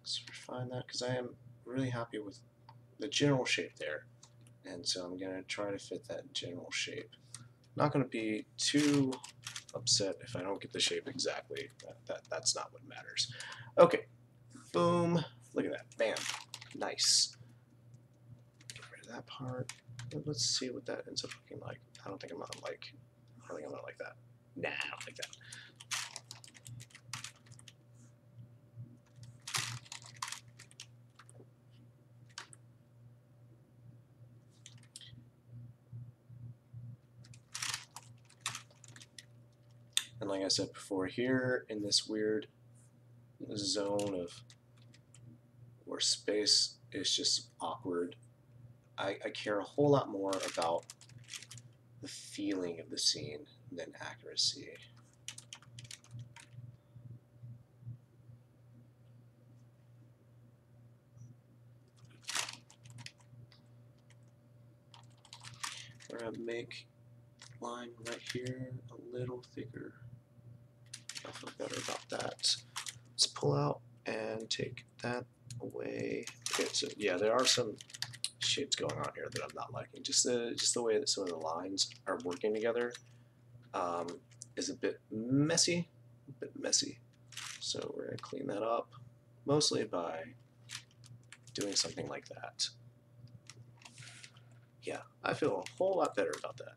Let's refine that because I am really happy with the general shape there. And so I'm going to try to fit that general shape. Not going to be too upset if I don't get the shape exactly. That's not what matters. Okay, boom. Look at that. Bam. Nice. Get rid of that part. Let's see what that ends up looking like. I don't think I'm going to like that. Nah, I don't like that. And like I said before, here in this weird zone of where space is just awkward, I care a whole lot more about the feeling of the scene than accuracy. We're going to make the line right here a little thicker. I feel better about that. Let's pull out and take that away. Okay, so yeah, there are some shapes going on here that I'm not liking. Just the way that some of the lines are working together is a bit messy. So we're going to clean that up, mostly by doing something like that. Yeah, I feel a whole lot better about that.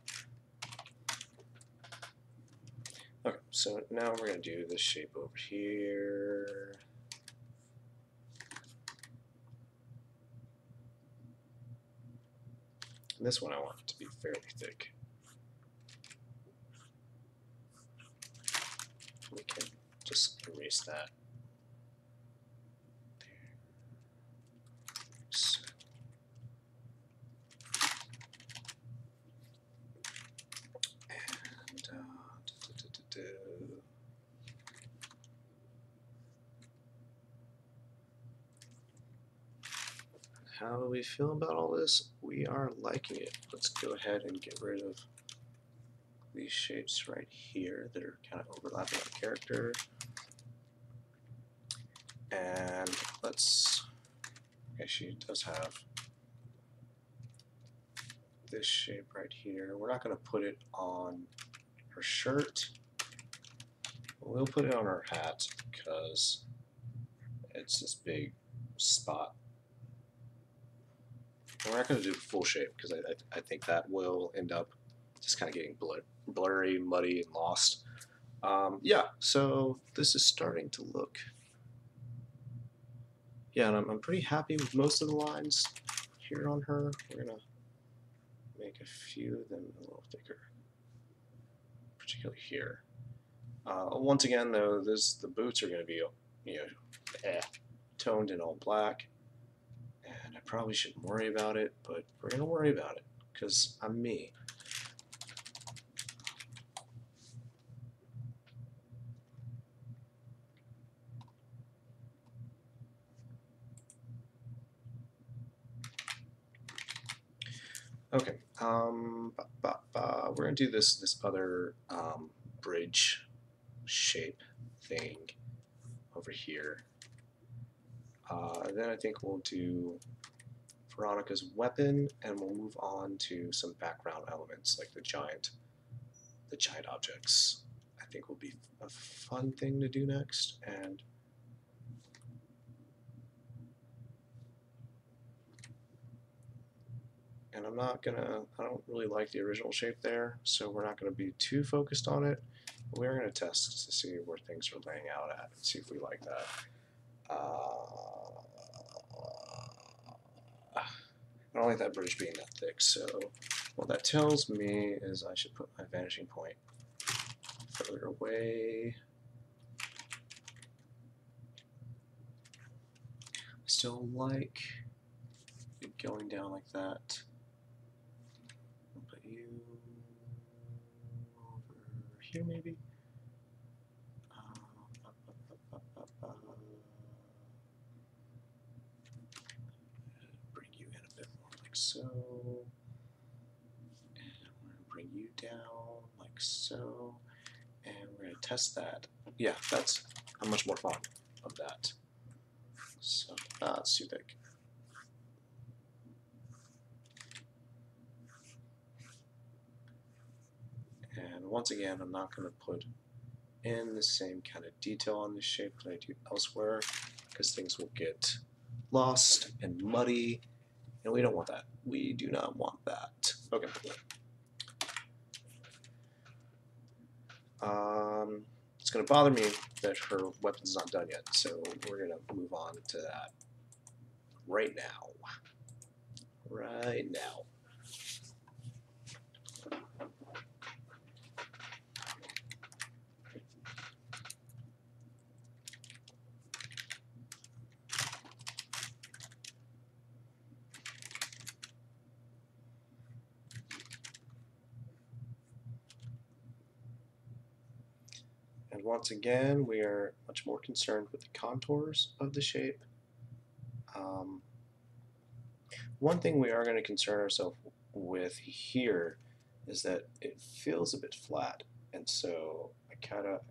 Okay, so now we're going to do this shape over here. And this one I want it to be fairly thick. We can just erase that. So. And how do we feel about all this? We are liking it. Let's go ahead and get rid of these shapes right here that are kind of overlapping the character. And let's, okay, she does have this shape right here. We're not going to put it on her shirt. We'll put it on her hat because it's this big spot. And we're not going to do the full shape because I think that will end up just kind of getting blurry, muddy, and lost. Yeah, so this is starting to look. Yeah, and I'm pretty happy with most of the lines here on her. We're going to make a few of them a little thicker, particularly here. Once again, though, the boots are going to be, toned in all black. And I probably shouldn't worry about it, but we're going to worry about it because I'm me. Okay, we're going to do this other bridge shape thing over here. Then I think we'll do Veronica's weapon, and we'll move on to some background elements like the giant objects. I think will be a fun thing to do next, and And I don't really like the original shape there, so we're not gonna be too focused on it. We're gonna test to see where things are laying out at and see if we like that. I don't like that bridge being that thick, so what that tells me is I should put my vanishing point further away. I still like it going down like that. I'll put you over here maybe. Bring you in a bit more like so. And we're going to bring you down like so. And we're going to test that. Yeah, I'm much more fond of that. So, it's too thick. And once again, I'm not going to put in the same kind of detail on this shape that I do elsewhere, because things will get lost and muddy, and we don't want that. We do not want that. Okay. It's going to bother me that her weapon's not done yet, so we're going to move on to that right now. Right now. And once again, we are much more concerned with the contours of the shape. One thing we are going to concern ourselves with here is that it feels a bit flat, and so I kind of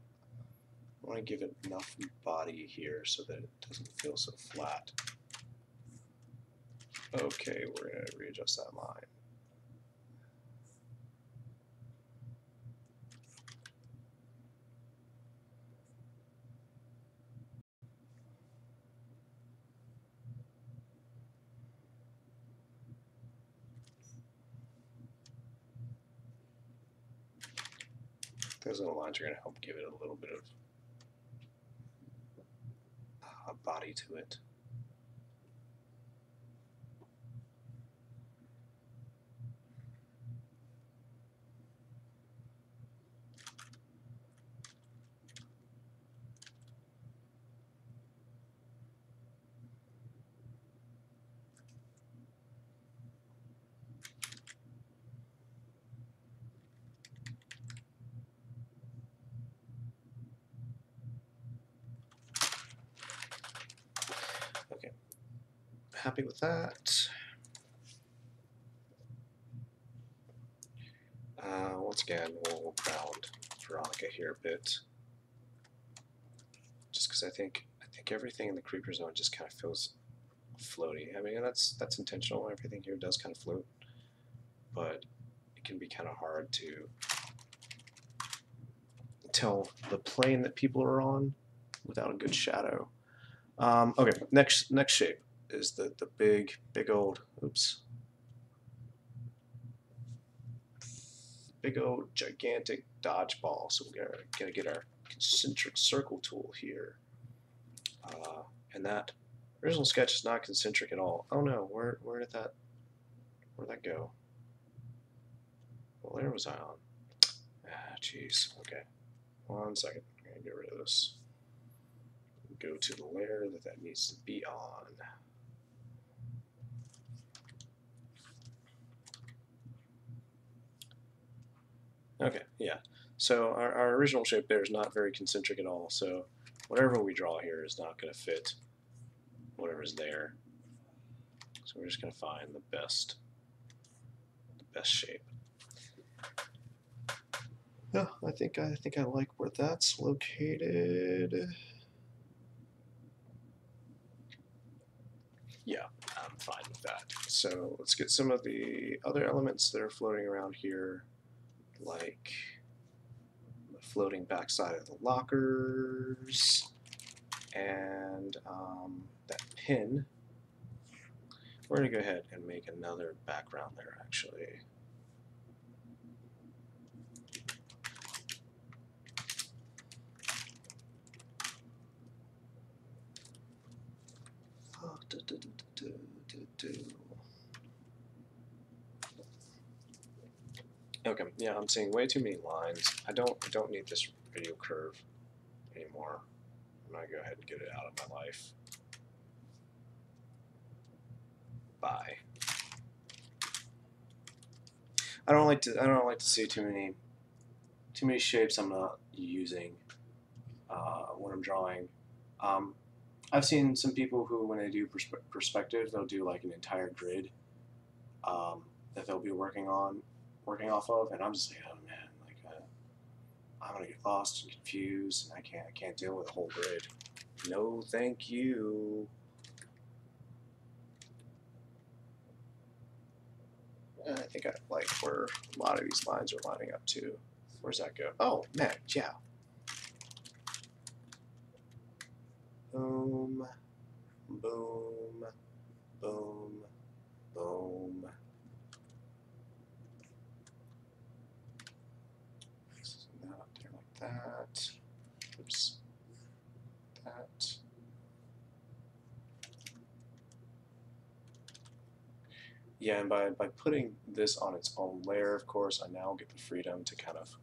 want to give it enough body here so that it doesn't feel so flat. Okay, we're going to readjust that line. Those little lines are going to help give it a little bit of body to it. Okay, happy with that. Once again, we'll ground Veronica here a bit, just because I think everything in the creeper zone just kind of feels floaty. I mean, that's intentional. Everything here does kind of float, but it can be kind of hard to tell the plane that people are on without a good shadow. Okay, next shape is the big old, oops, big old gigantic dodgeball. So we're gonna get our concentric circle tool here, and that original sketch is not concentric at all. Oh no, where'd that go? What layer was I on? Ah, jeez. Okay, 1 second. I'm gonna get rid of this. Go to the layer that needs to be on. Okay, yeah. So our original shape there is not very concentric at all. So whatever we draw here is not going to fit whatever's there. So we're just going to find the best shape. Yeah, I think I like where that's located. Yeah, I'm fine with that. So let's get some of the other elements that are floating around here, like the floating backside of the lockers, and that pin. We're going to go ahead and make another background there, actually. Okay, yeah, I'm seeing way too many lines. I don't need this video curve anymore. I'm gonna go ahead and get it out of my life. Bye. I don't like to see too many shapes I'm not using when I'm drawing. I've seen some people who, when they do perspective, they'll do like an entire grid that they'll be working off of, and I'm just like, oh man, like I'm gonna get lost and confused, and I can't deal with a whole grid. No, thank you. I think I like where a lot of these lines are lining up to. Where's that go? Oh man, yeah. Boom, boom, boom, boom. That up there like that. Oops. That. Yeah, and by putting this on its own layer, of course, I now get the freedom to kind of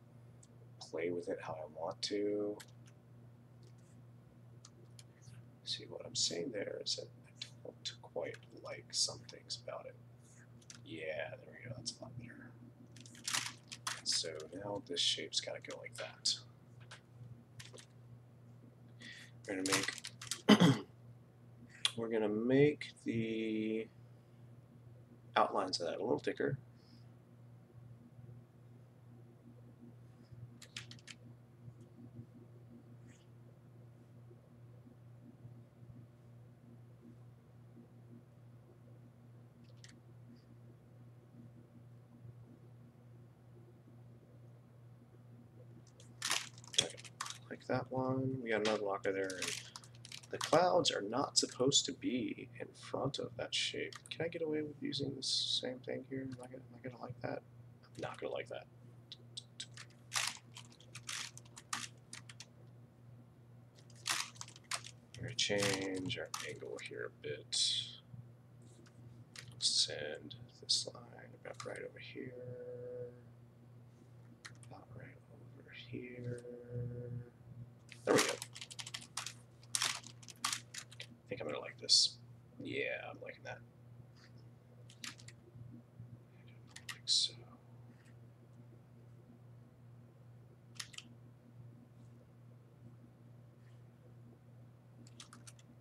play with it how I want to. See, what I'm saying there is that I don't quite like some things about it. Yeah, there we go, that's a lot better. So now this shape's got to go like that. We're gonna make the outlines of that a little thicker. Okay, like that one. We got another blocker there. And the clouds are not supposed to be in front of that shape. Can I get away with using the same thing here? Am I gonna like that? I'm not gonna like that. We're gonna change our angle here a bit. Send this line about right over here. About right over here. There we go. I think I'm gonna like this. Yeah, I'm liking that. Like so.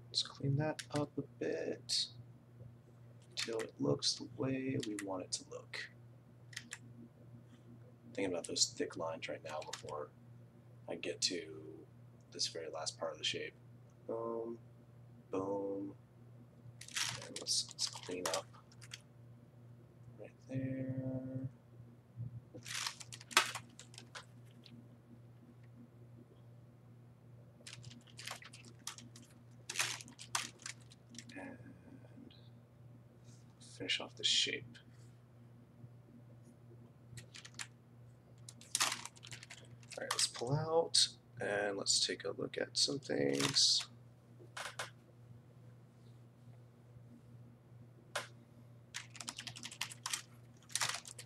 Let's clean that up a bit until it looks the way we want it to look. Thinking about those thick lines right now before I get to this very last part of the shape. Boom, boom, and let's clean up right there. And finish off the shape. Alright, let's pull out and let's take a look at some things.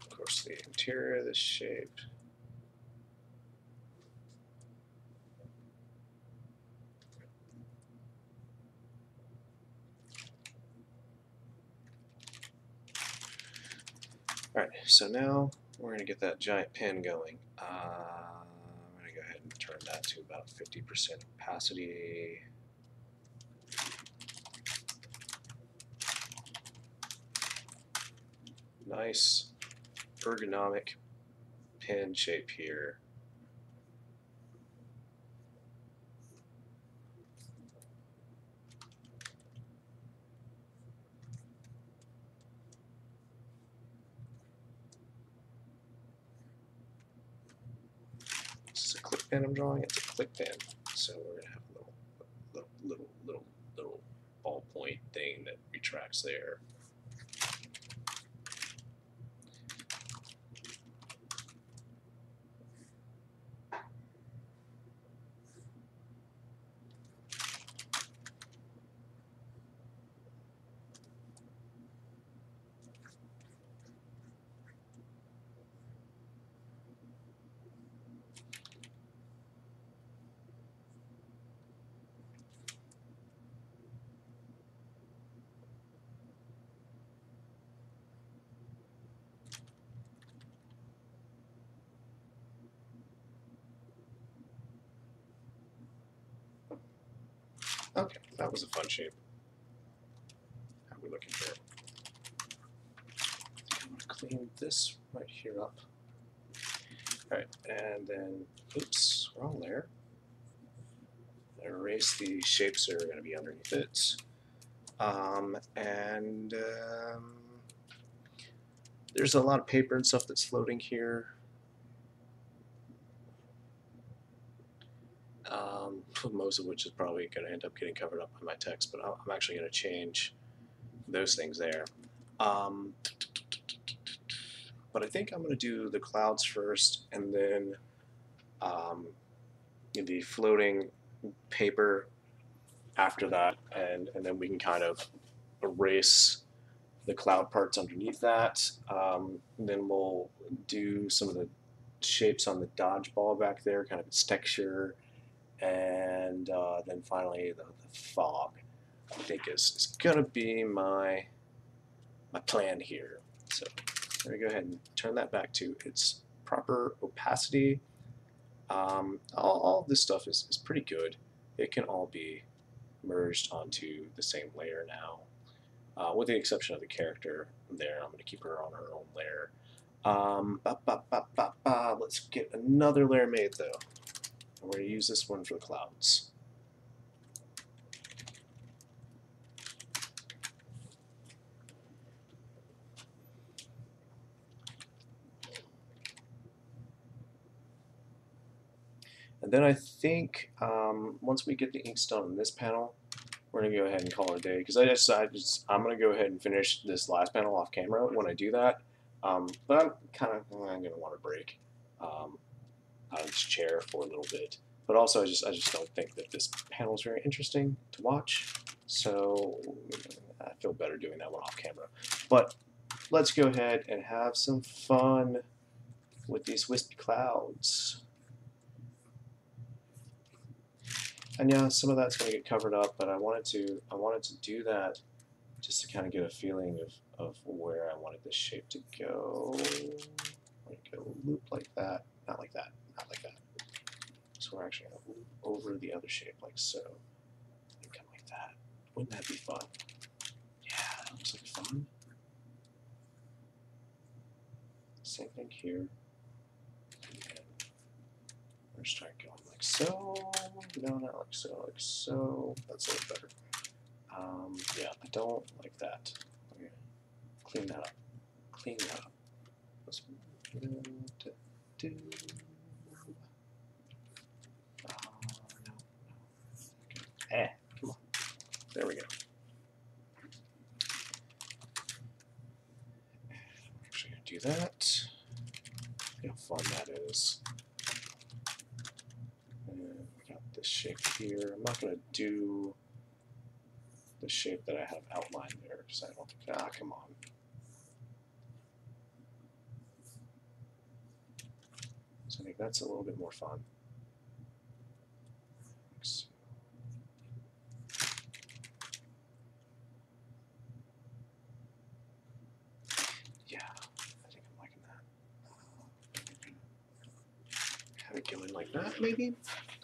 Of course, the interior of this shape. Alright, so now we're going to get that giant pen going. I'm going to go ahead and turn that to about 50% opacity. Nice ergonomic pen shape here. This is a click pen I'm drawing. It's a click pen, so we're gonna have a little ballpoint thing that retracts there. Okay, that was a fun shape. How are we looking here? I'm going to clean this right here up. Alright, and then, oops, wrong layer. Erase the shapes that are going to be underneath it. There's a lot of paper and stuff that's floating here. Most of which is probably going to end up getting covered up by my text, but I'm actually going to change those things there. But I think I'm going to do the clouds first, and then the floating paper after that, and then we can kind of erase the cloud parts underneath that. Then we'll do some of the shapes on the dodgeball back there, kind of its texture, and then finally the fog, I think is gonna be my plan here. So I'm gonna go ahead and turn that back to its proper opacity. All of this stuff is pretty good. It can all be merged onto the same layer now, with the exception of the character there. I'm going to keep her on her own layer. Let's get another layer made though. We're going to use this one for the clouds. And then I think once we get the ink done on this panel, we're going to go ahead and call it a day, because I'm going to go ahead and finish this last panel off camera when I do that. But I'm going to want a break out of this chair for a little bit. But also, I just don't think that this panel is very interesting to watch, so I feel better doing that one off camera. But let's go ahead and have some fun with these wispy clouds. And yeah, some of that's going to get covered up, but I wanted to do that just to kind of get a feeling of where I wanted this shape to go. I'm going to go loop like that, not like that, not like that. So we're actually going to loop over the other shape like so, and come like that. Wouldn't that be fun? Yeah, that looks like fun. Same thing here. And we're just trying to go like so. No, not like so, like so. That's a little better. Yeah, I don't like that. Okay. Clean that up. Clean that up. Let's no. Okay. Come on. There we go. I'm actually going to do that. Look how fun that is. And we got this shape here. I'm not going to do the shape that I have outlined there because I don't think, come on. So I think that's a little bit more fun. So. Yeah, I think I'm liking that. Have it go in like that, maybe?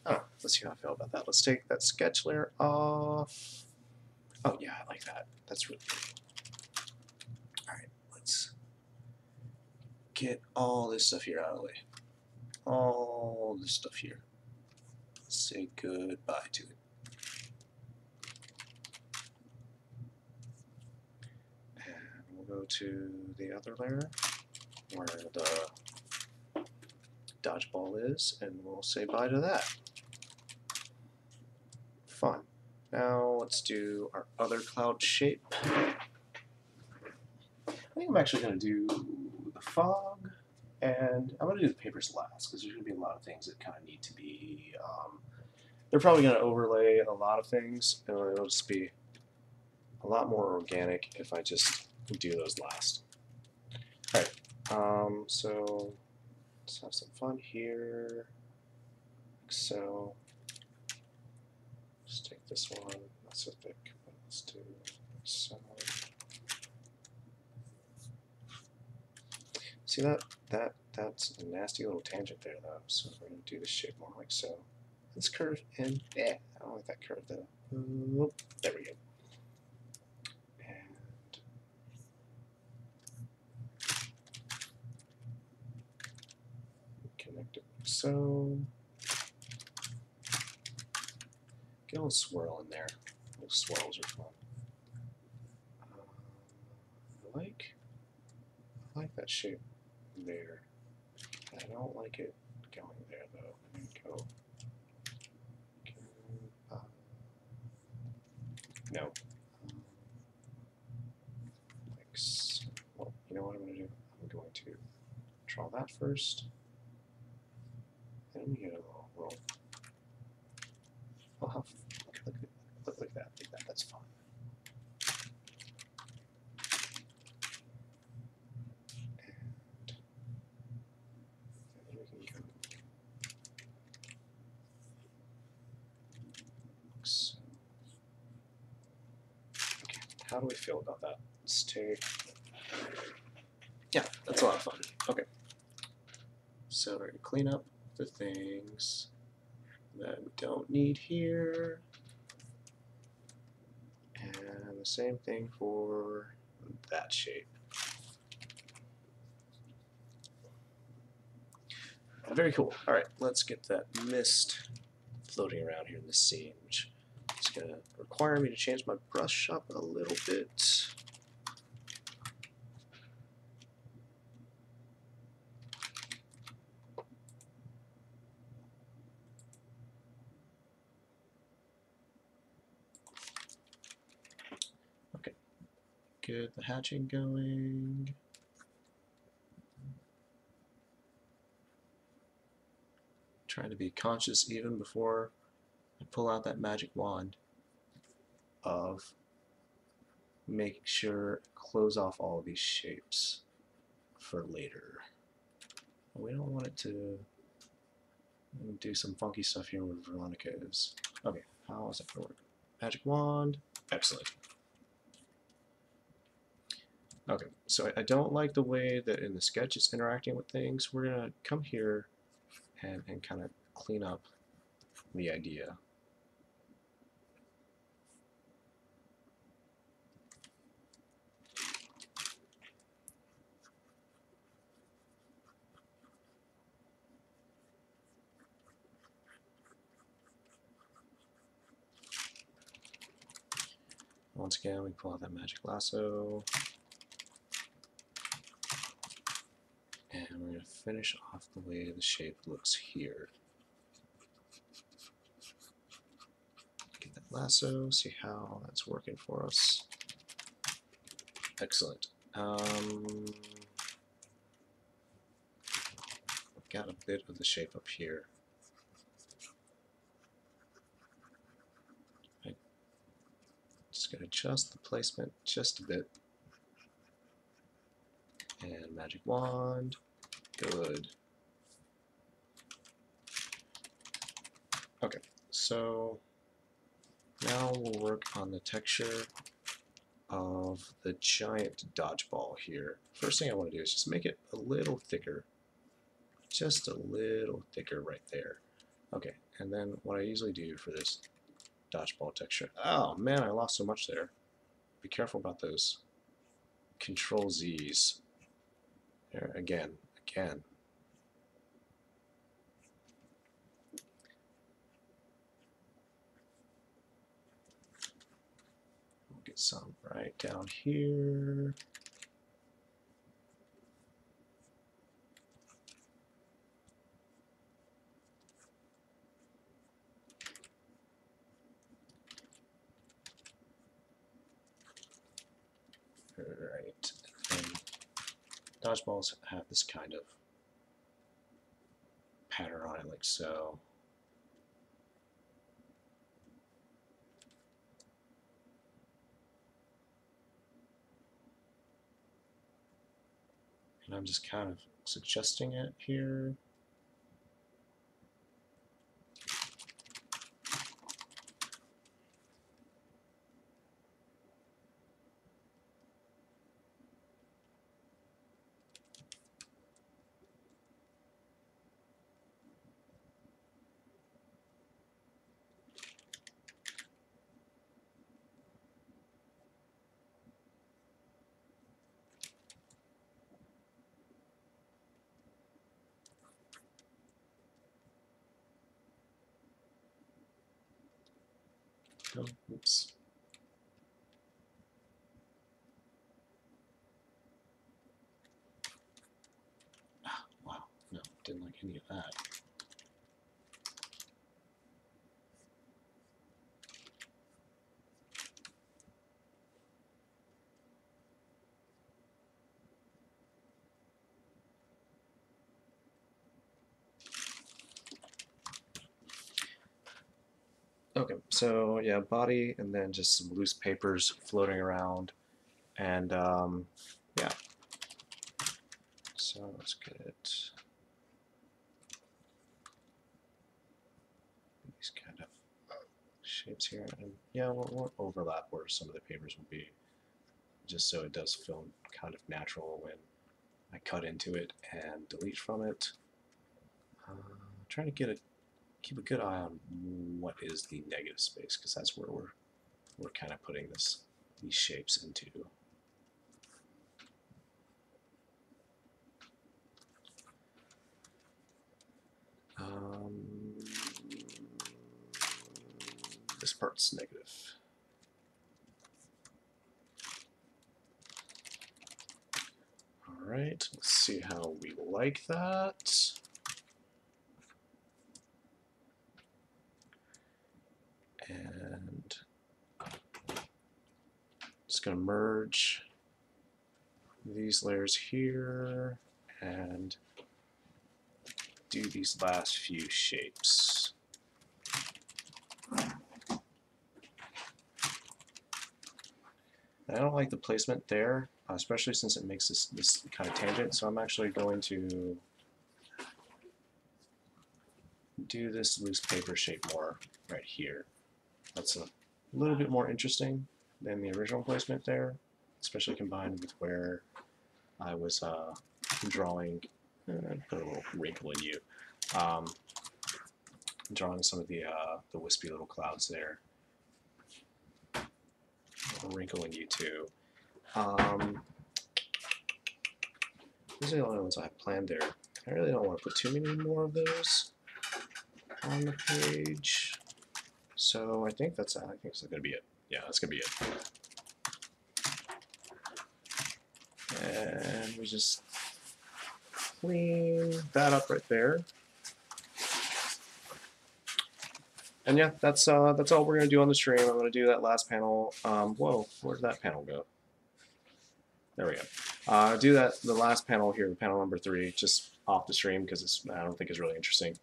Oh, let's see how I feel about that. Let's take that sketch layer off. Oh yeah, I like that. That's really good. Alright, let's get all this stuff here out of the way. All this stuff here. Let's say goodbye to it. And we'll go to the other layer where the dodgeball is, and we'll say bye to that. Fun. Now let's do our other cloud shape. I think I'm actually going to do the fog, and I'm going to do the papers last because there's going to be a lot of things that kind of need to be. They're probably going to overlay a lot of things, and it'll just be a lot more organic if I just do those last. All right. So let's have some fun here. Like so. Just take this one. Not so thick, but let's do like so. See that's a nasty little tangent there though, so we're going to do this shape more like so. this curve in. Yeah, I don't like that curve though. There we go. And connect it like so. Get a little swirl in there. Little swirls are fun. I like that shape there. I don't like it going there though. I'm gonna go. No. Like so. Well, you know what I'm going to do? I'm going to draw that first. And we get a little roll. I'll have look like that. Like that. That's fine. And then we can go. So. Okay. How do we feel about that? Let's take. Yeah, that's a lot of fun. Okay. So we're going to clean up the things that we don't need here. And the same thing for that shape. Very cool. All right, let's get that mist floating around here in the scene, which is going to require me to change my brush up a little bit. Okay, get the hatching going. Trying to be conscious even before I pull out that magic wand of making sure close off all of these shapes for later. We don't want it to do some funky stuff here where Veronica is. Okay, how is that going to work? Magic wand. Excellent. Okay, so I don't like the way that in the sketch it's interacting with things. We're going to come here and kind of clean up the idea. Once again, we pull out that magic lasso. And we're going to finish off the way the shape looks here. Get that lasso, see how that's working for us. Excellent. I've got a bit of the shape up here. I'm just going to adjust the placement just a bit. And magic wand. Good. Okay, so now we'll work on the texture of the giant dodgeball here. First thing I want to do is just make it a little thicker. Just a little thicker right there. Okay, and then what I usually do for this dodgeball texture. Oh man, I lost so much there. Be careful about those. Control Z's. There, again. We'll get some right down here. Alright, and dodgeballs have this kind of pattern on it, like so. And I'm just kind of suggesting it here. No, oops. Wow, no, didn't like any of that. Okay, so yeah, body and then just some loose papers floating around, and yeah. So let's get these kind of shapes here, and yeah, we'll overlap where some of the papers will be, just so it does feel kind of natural when I cut into it and delete from it. Trying to keep a good eye on what is the negative space, because that's where we're kind of putting these shapes into. This part's negative. All right, let's see how we like that. And just going to merge these layers here and do these last few shapes. I don't like the placement there, especially since it makes this kind of tangent, so I'm actually going to do this loose paper shape more right here. That's a little bit more interesting than the original placement there, especially combined with where I was drawing, put a little wrinkle in you, drawing some of the wispy little clouds there. A wrinkle in you too. These are the only ones I have planned there. I really don't want to put too many more of those on the page. So I think that's going to be it. Yeah, that's going to be it. And we just clean that up right there. And yeah, that's all we're going to do on the stream. I'm going to do that last panel. Whoa, where did that panel go? There we go. Do the last panel here, panel number 3, just off the stream because I don't think it's really interesting.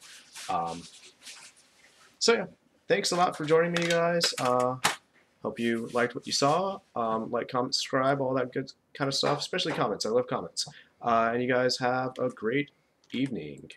So yeah, thanks a lot for joining me, guys. Hope you liked what you saw. Like, comment, subscribe, all that good kind of stuff, especially comments. I love comments. And you guys have a great evening.